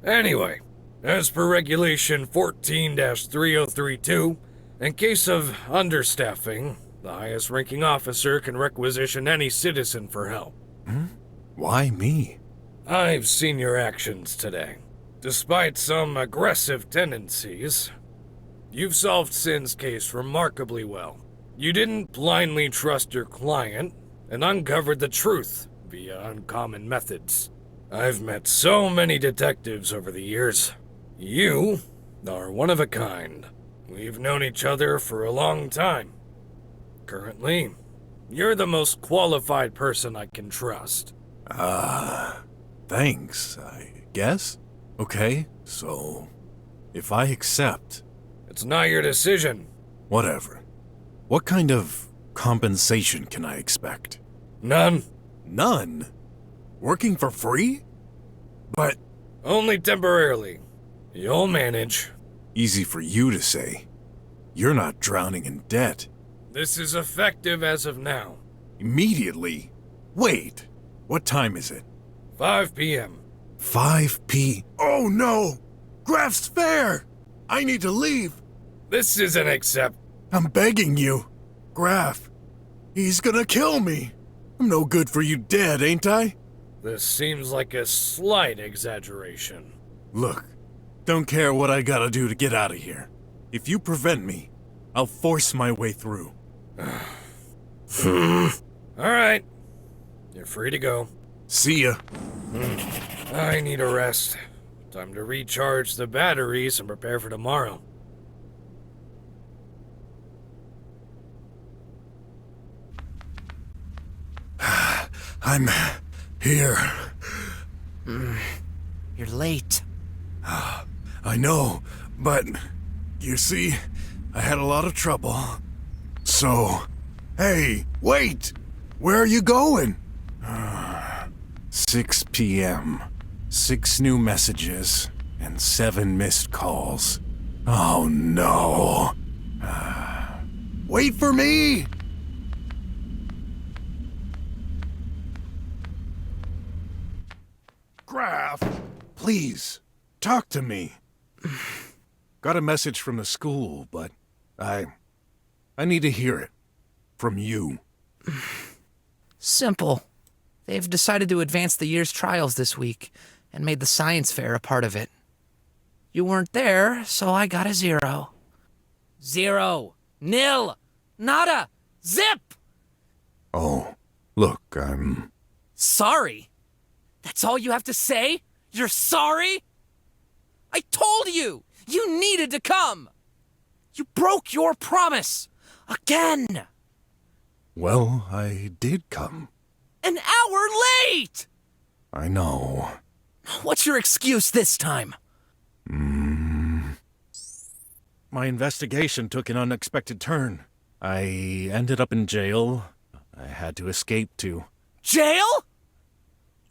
Anyway, as per Regulation 14-3032, in case of understaffing, the highest ranking officer can requisition any citizen for help. Why me? I've seen your actions today. Despite some aggressive tendencies, you've solved Sin's case remarkably well. You didn't blindly trust your client and uncovered the truth via uncommon methods. I've met so many detectives over the years. You are one of a kind. We've known each other for a long time. Currently, you're the most qualified person I can trust. Thanks, I guess. Okay, so if I accept... It's not your decision. Whatever. What kind of compensation can I expect? None. None? Working for free? But... Only temporarily. You'll manage. Easy for you to say. You're not drowning in debt. This is effective as of now. Immediately? Wait, what time is it? 5 p.m. 5 p... Oh no! Graf's fair! I need to leave! This isn't accept... I'm begging you. Graf, he's gonna kill me. I'm no good for you dead, ain't I? This seems like a slight exaggeration. Look, don't care what I gotta do to get out of here. If you prevent me, I'll force my way through. Alright. You're free to go. See ya. I need a rest. Time to recharge the batteries and prepare for tomorrow. I'm here. You're late. I know, but you see, I had a lot of trouble. So, hey, wait! Where are you going? 6 p.m. 6 new messages and 7 missed calls. Oh no. Wait for me! Graf, please, talk to me. Got a message from the school, but I need to hear it. From you. Simple. They've decided to advance the year's trials this week and made the science fair a part of it. You weren't there, so I got a 0. 0. Nil. Nada. Zip. Oh, look, I'm... Sorry? That's all you have to say? You're sorry? I told you! You needed to come! You broke your promise! Again! Well, I did come. An hour late! I know. What's your excuse this time? My investigation took an unexpected turn. I ended up in jail. I had to escape to... Jail?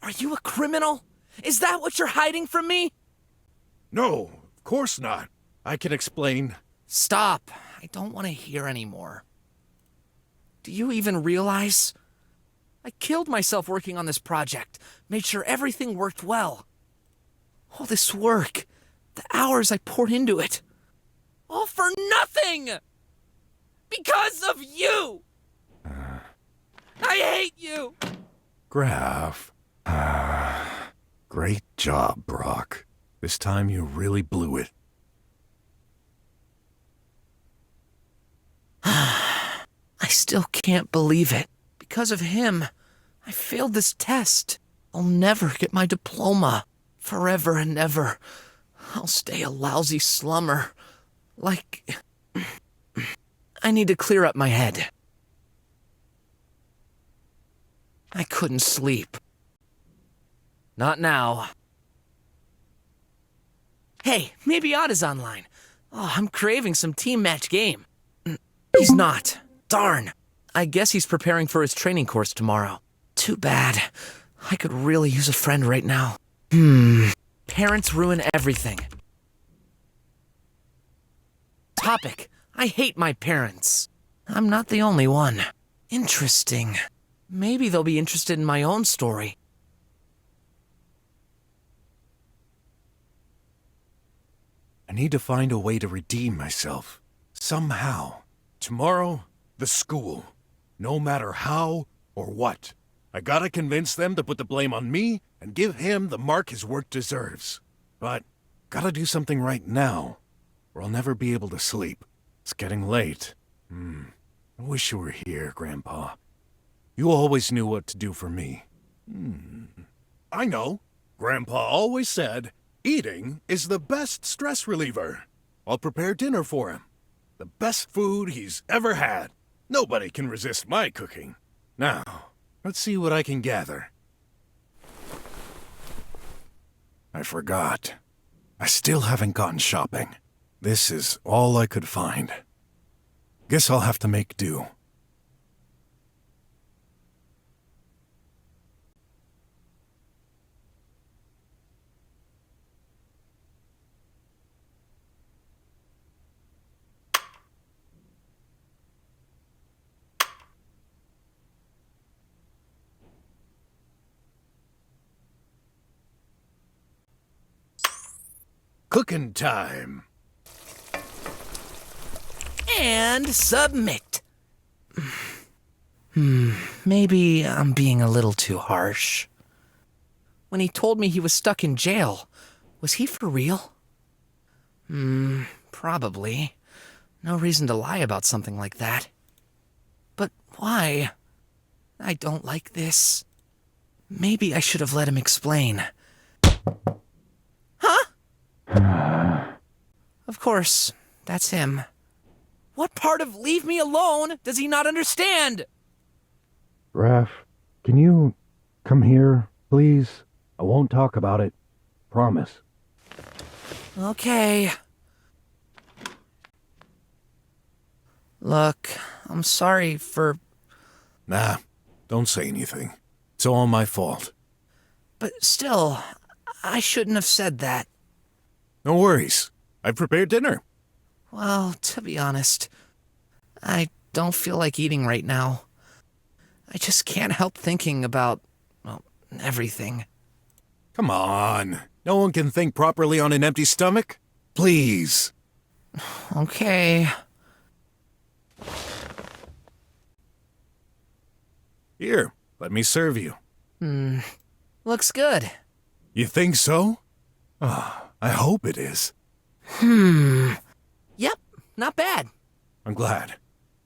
Are you a criminal? Is that what you're hiding from me? No, of course not. I can explain. Stop. I don't want to hear anymore. Do you even realize? I killed myself working on this project, made sure everything worked well. All this work, the hours I poured into it, all for nothing! Because of you! I hate you! Graf. Great job, Brok. This time you really blew it. I still can't believe it. Because of him, I failed this test. I'll never get my diploma. Forever and ever. I'll stay a lousy slummer. Like... I need to clear up my head. I couldn't sleep. Not now. Hey, maybe Odd is online. Oh, I'm craving some team match game. He's not. Darn. I guess he's preparing for his training course tomorrow. Too bad. I could really use a friend right now. Parents ruin everything. Topic: I hate my parents. I'm not the only one. Interesting. Maybe they'll be interested in my own story. I need to find a way to redeem myself. Somehow. Tomorrow, the school. No matter how or what. I gotta convince them to put the blame on me and give him the mark his work deserves. But, gotta do something right now, or I'll never be able to sleep. It's getting late. I wish you were here, Grandpa. You always knew what to do for me. I know. Grandpa always said, eating is the best stress reliever. I'll prepare dinner for him. The best food he's ever had. Nobody can resist my cooking. Now, let's see what I can gather. I forgot. I still haven't gone shopping. This is all I could find. Guess I'll have to make do. Cooking time. And submit. Maybe I'm being a little too harsh. When he told me he was stuck in jail, was he for real? Probably. No reason to lie about something like that. But why? I don't like this. Maybe I should have let him explain. Huh? Of course, that's him. What part of leave me alone does he not understand? Raph, can you come here, please? I won't talk about it. Promise. Okay. Look, I'm sorry for... Nah, don't say anything. It's all my fault. But still, I shouldn't have said that. No worries. I've prepared dinner. Well, to be honest, I don't feel like eating right now. I just can't help thinking about, well, everything. Come on. No one can think properly on an empty stomach. Please. Okay. Here, let me serve you. Looks good. You think so? I hope it is. Yep, not bad. I'm glad.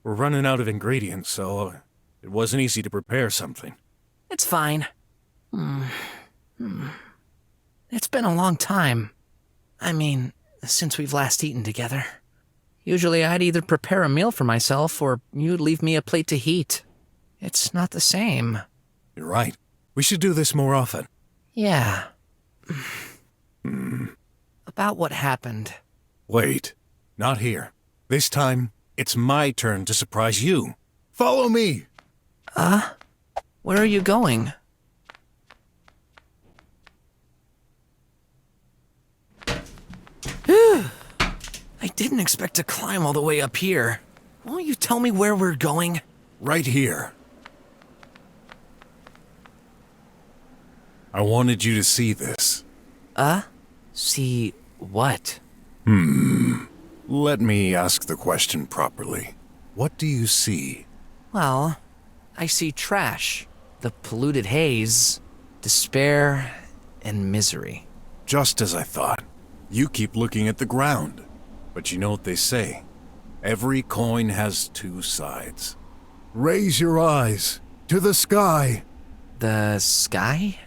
We're running out of ingredients, so it wasn't easy to prepare something. It's fine. It's been a long time. I mean, since we've last eaten together. Usually I'd either prepare a meal for myself or you'd leave me a plate to heat. It's not the same. You're right. We should do this more often. Yeah. About what happened. Wait. Not here. This time, it's my turn to surprise you. Follow me! Where are you going? I didn't expect to climb all the way up here. Won't you tell me where we're going? Right here. I wanted you to see this. See what? Let me ask the question properly. What do you see? Well, I see trash, the polluted haze, despair, and misery. Just as I thought. You keep looking at the ground. But you know what they say. Every coin has two sides. Raise your eyes to the sky. The sky?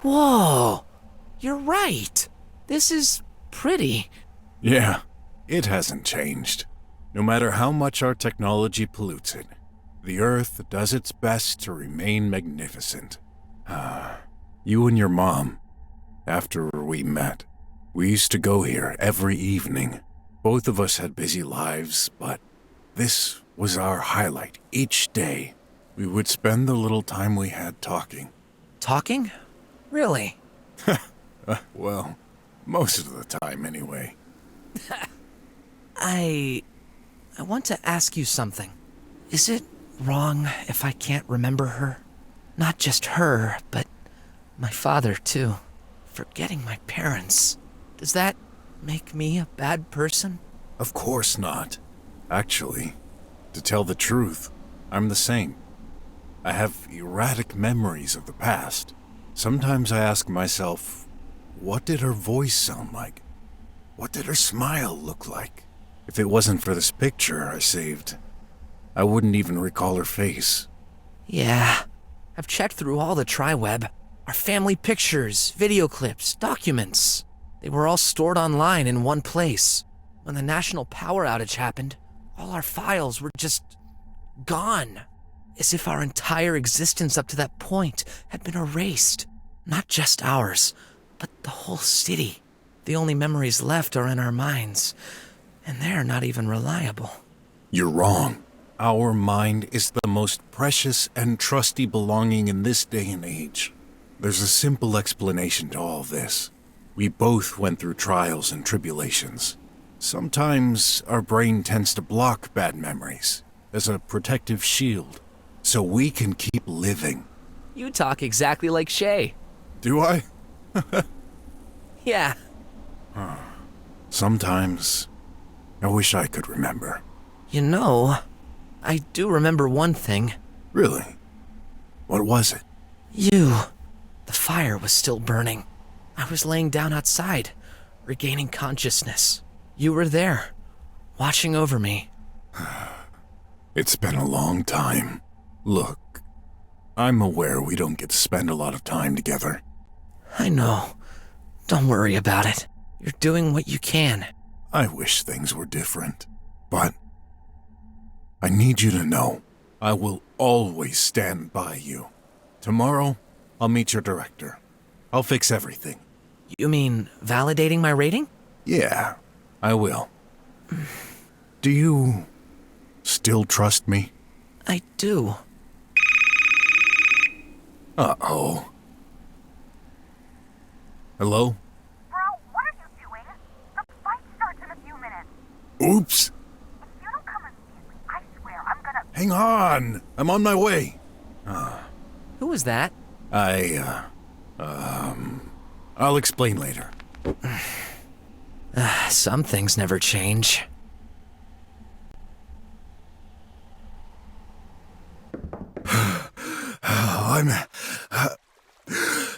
Whoa! You're right. This is pretty. Yeah, it hasn't changed. No matter how much our technology pollutes it, the Earth does its best to remain magnificent. You and your mom, after we met, we used to go here every evening. Both of us had busy lives, but this was our highlight each day. We would spend the little time we had talking. Talking? Really? Well, Most of the time, anyway. I want to ask you something. Is it wrong if I can't remember her? Not just her, but my father, too. Forgetting my parents. Does that make me a bad person? Of course not. Actually, to tell the truth, I'm the same. I have erratic memories of the past. Sometimes I ask myself, what did her voice sound like? What did her smile look like? If it wasn't for this picture I saved, I wouldn't even recall her face. Yeah, I've checked through all the tri-web. Our family pictures, video clips, documents. They were all stored online in one place. When the national power outage happened, all our files were just gone. As if our entire existence up to that point had been erased. Not just ours, but the whole city. The only memories left are in our minds, and they're not even reliable. You're wrong. Our mind is the most precious and trusty belonging in this day and age. There's a simple explanation to all this. We both went through trials and tribulations. Sometimes our brain tends to block bad memories as a protective shield, so we can keep living. You talk exactly like Shay. Do I? Yeah. Sometimes I wish I could remember. You know, I do remember one thing. Really? What was it? You. The fire was still burning. I was laying down outside, regaining consciousness. You were there, watching over me. It's been a long time. Look, I'm aware we don't get to spend a lot of time together. I know. Don't worry about it. You're doing what you can. I wish things were different, but I need you to know I will always stand by you. Tomorrow, I'll meet your director. I'll fix everything. You mean validating my rating? Yeah, I will. Do you still trust me? I do. Uh-oh. Hello? Bro, what are you doing? The fight starts in a few minutes. Oops. If you don't come immediately, I swear I'm gonna... Hang on. I'm on my way. Who was that? I'll explain later. Some things never change.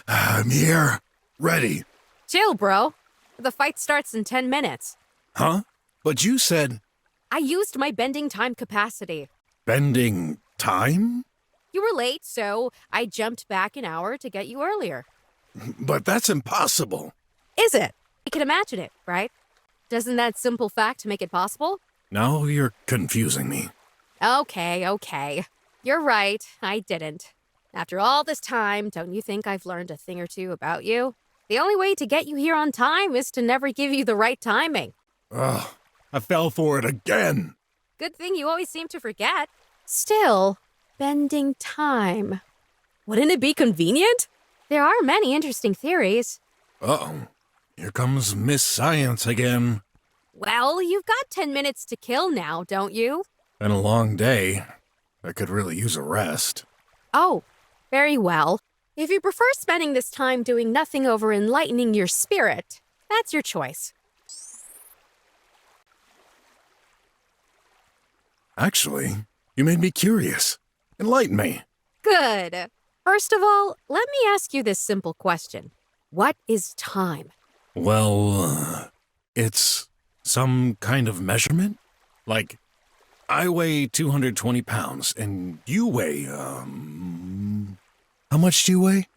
I'm here. Ready. Chill, bro. The fight starts in 10 minutes. Huh? But you said I used my bending time capacity. bending time? You were late, so I jumped back an hour to get you earlier. But that's impossible. Is it? You can imagine it, right? Doesn't that simple fact make it possible? Now you're confusing me. Okay. You're right, I didn't. After all this time, don't you think I've learned a thing or two about you? The only way to get you here on time is to never give you the right timing. Ugh, I fell for it again. Good thing you always seem to forget. Still, bending time. Wouldn't it be convenient? There are many interesting theories. Uh-oh. Here comes Miss Science again. Well, you've got 10 minutes to kill now, don't you? Been a long day. I could really use a rest. Oh, very well. If you prefer spending this time doing nothing over enlightening your spirit, that's your choice. Actually, you made me curious. Enlighten me. Good. First of all, let me ask you this simple question. What is time? Well, it's some kind of measurement? Like, I weigh 220 pounds, and you weigh, how much do you weigh?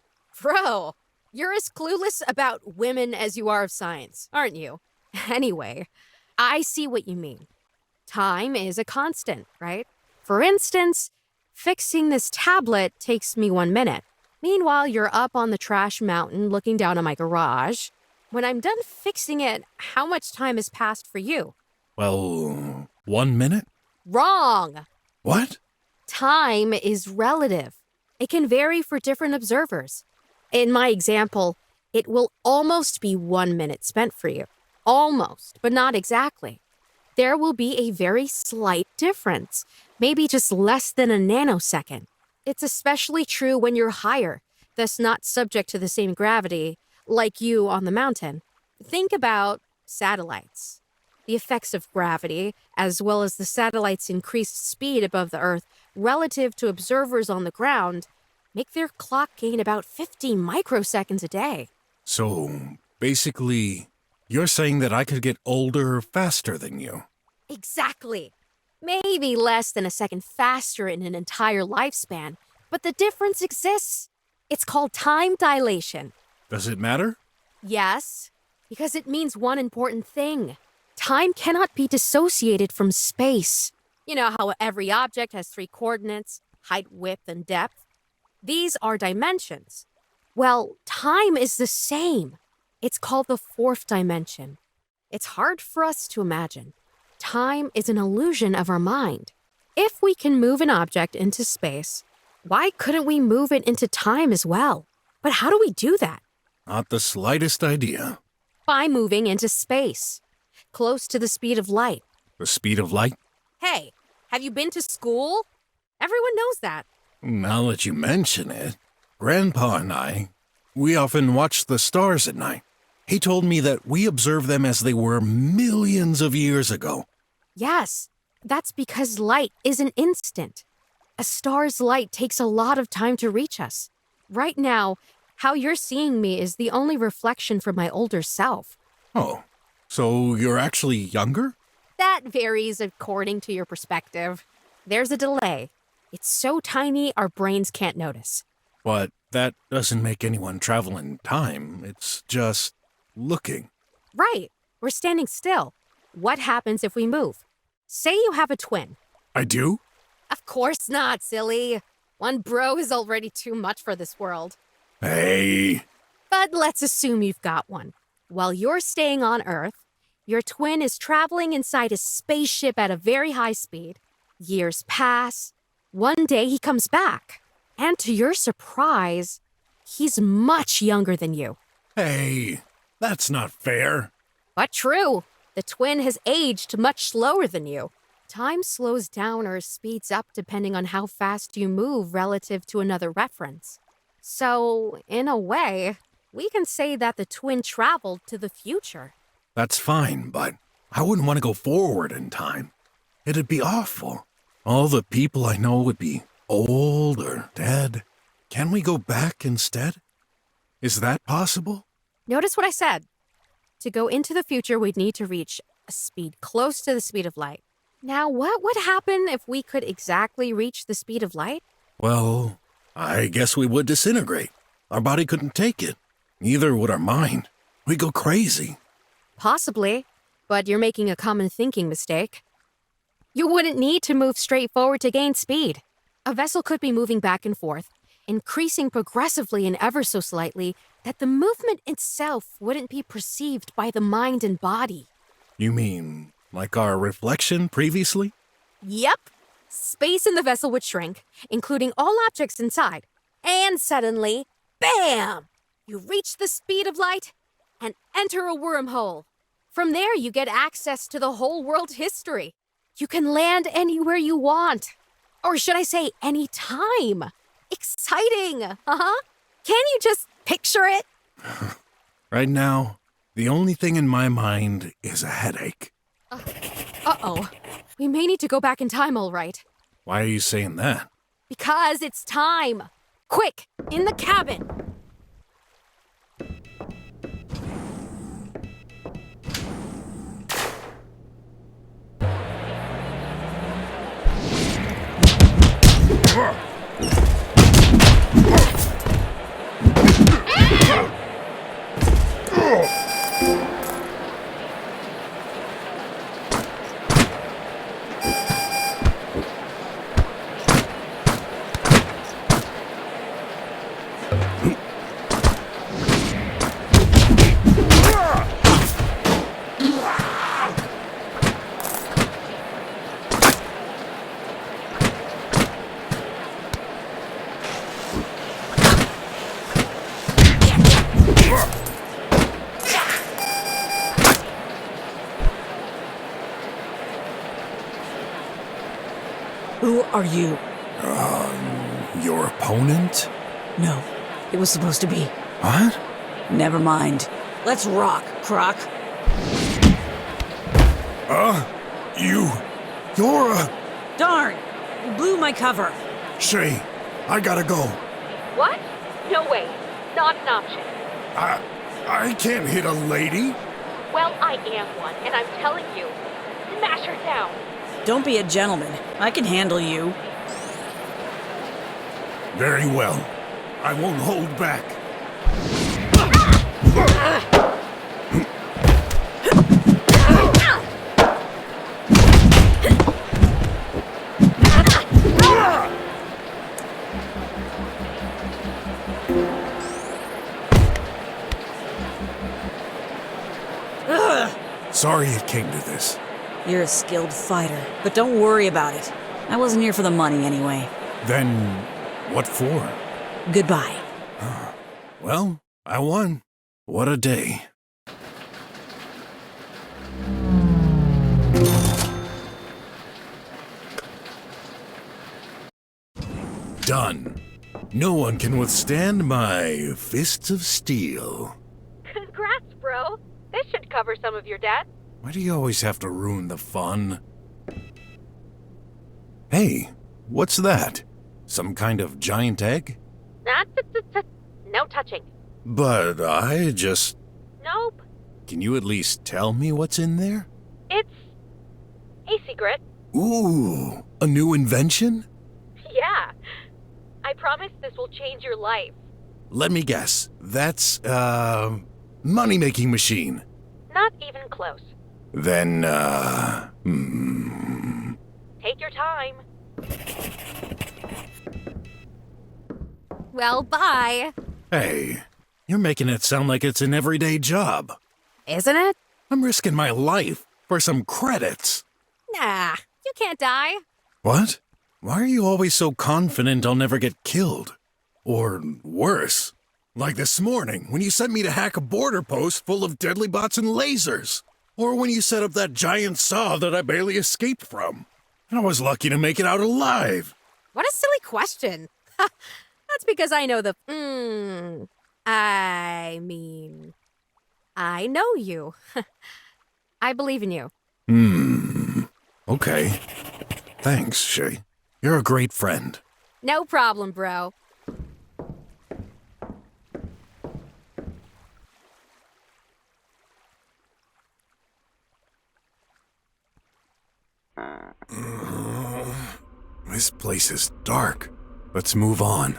Bro, you're as clueless about women as you are of science, aren't you? Anyway, I see what you mean. Time is a constant, right? For instance, fixing this tablet takes me 1 minute. Meanwhile, you're up on the trash mountain looking down on my garage. When I'm done fixing it, how much time has passed for you? Well, 1 minute? Wrong! What? Time is relative. It can vary for different observers. In my example, it will almost be 1 minute spent for you. Almost, but not exactly. There will be a very slight difference, maybe just less than a nanosecond. It's especially true when you're higher, thus not subject to the same gravity, like you on the mountain. Think about satellites. The effects of gravity, as well as the satellite's increased speed above the Earth relative to observers on the ground, make their clock gain about 50 microseconds a day. So, basically, you're saying that I could get older faster than you. Exactly. Maybe less than a second faster in an entire lifespan, but the difference exists. It's called time dilation. Does it matter? Yes, because it means one important thing. Time cannot be dissociated from space. You know how every object has 3 coordinates, height, width, and depth? These are dimensions. Well, time is the same. It's called the 4th dimension. It's hard for us to imagine. Time is an illusion of our mind. If we can move an object into space, why couldn't we move it into time as well? But how do we do that? Not the slightest idea. By moving into space, close to the speed of light. The speed of light? Hey, have you been to school? Everyone knows that. Now that you mention it, Grandpa and I, we often watch the stars at night. He told me that we observe them as they were millions of years ago. Yes, that's because light is an instant. A star's light takes a lot of time to reach us. Right now, how you're seeing me is the only reflection from my older self. Oh, so you're actually younger? That varies according to your perspective. There's a delay. It's so tiny our brains can't notice. But that doesn't make anyone travel in time. It's just looking. Right. We're standing still. What happens if we move? Say you have a twin. I do? Of course not, silly. One bro is already too much for this world. Hey. But let's assume you've got one. While you're staying on Earth, your twin is traveling inside a spaceship at a very high speed. Years pass. One day he comes back. And to your surprise, he's much younger than you. Hey, that's not fair. But true. The twin has aged much slower than you. Time slows down or speeds up depending on how fast you move relative to another reference. So, in a way, we can say that the twin traveled to the future. That's fine, but I wouldn't want to go forward in time. It'd be awful. All the people I know would be old or dead. Can we go back instead? Is that possible? Notice what I said. To go into the future, we'd need to reach a speed close to the speed of light. Now, what would happen if we could exactly reach the speed of light? Well, I guess we would disintegrate. Our body couldn't take it. Neither would our mind. We'd go crazy. Possibly, but you're making a common thinking mistake. You wouldn't need to move straight forward to gain speed. A vessel could be moving back and forth, increasing progressively and ever so slightly, that the movement itself wouldn't be perceived by the mind and body. You mean like our reflection previously? Yep. Space in the vessel would shrink, including all objects inside. And suddenly, bam! You reach the speed of light and enter a wormhole. From there, you get access to the whole world history. You can land anywhere you want. Or should I say, any time. Exciting, uh-huh. Can you just picture it? Right now, the only thing in my mind is a headache. Uh-oh. We may need to go back in time, all right. Why are you saying that? Because it's time. Quick, in the cabin. Who are you? Your opponent? No, it was supposed to be. What? Never mind. Let's rock, Croc. You're Darn! You blew my cover. Shay, I gotta go. What? No way. Not an option. I can't hit a lady. Well, I am one, and I'm telling you, smash her down. Don't be a gentleman. I can handle you. Very well. I won't hold back. Sorry it came to this. You're a skilled fighter, but don't worry about it. I wasn't here for the money anyway. Then, what for? Goodbye. Well, I won. What a day. Done. No one can withstand my fists of steel. Congrats, bro. This should cover some of your debt. Why do you always have to ruin the fun? Hey, what's that? Some kind of giant egg? No touching. But I just... Nope. Can you at least tell me what's in there? It's a secret. Ooh, a new invention? Yeah. I promise this will change your life. Let me guess. That's, money-making machine. Not even close. Then, Take your time. Well, bye. Hey, you're making it sound like it's an everyday job. Isn't it? I'm risking my life for some credits. Nah, you can't die. What? Why are you always so confident I'll never get killed? Or worse, like this morning when you sent me to hack a border post full of deadly bots and lasers. Or when you set up that giant saw that I barely escaped from. And I was lucky to make it out alive. What a silly question. That's because I know I know you. I believe in you. Okay. Thanks, Shay. You're a great friend. No problem, bro. This place is dark. Let's move on.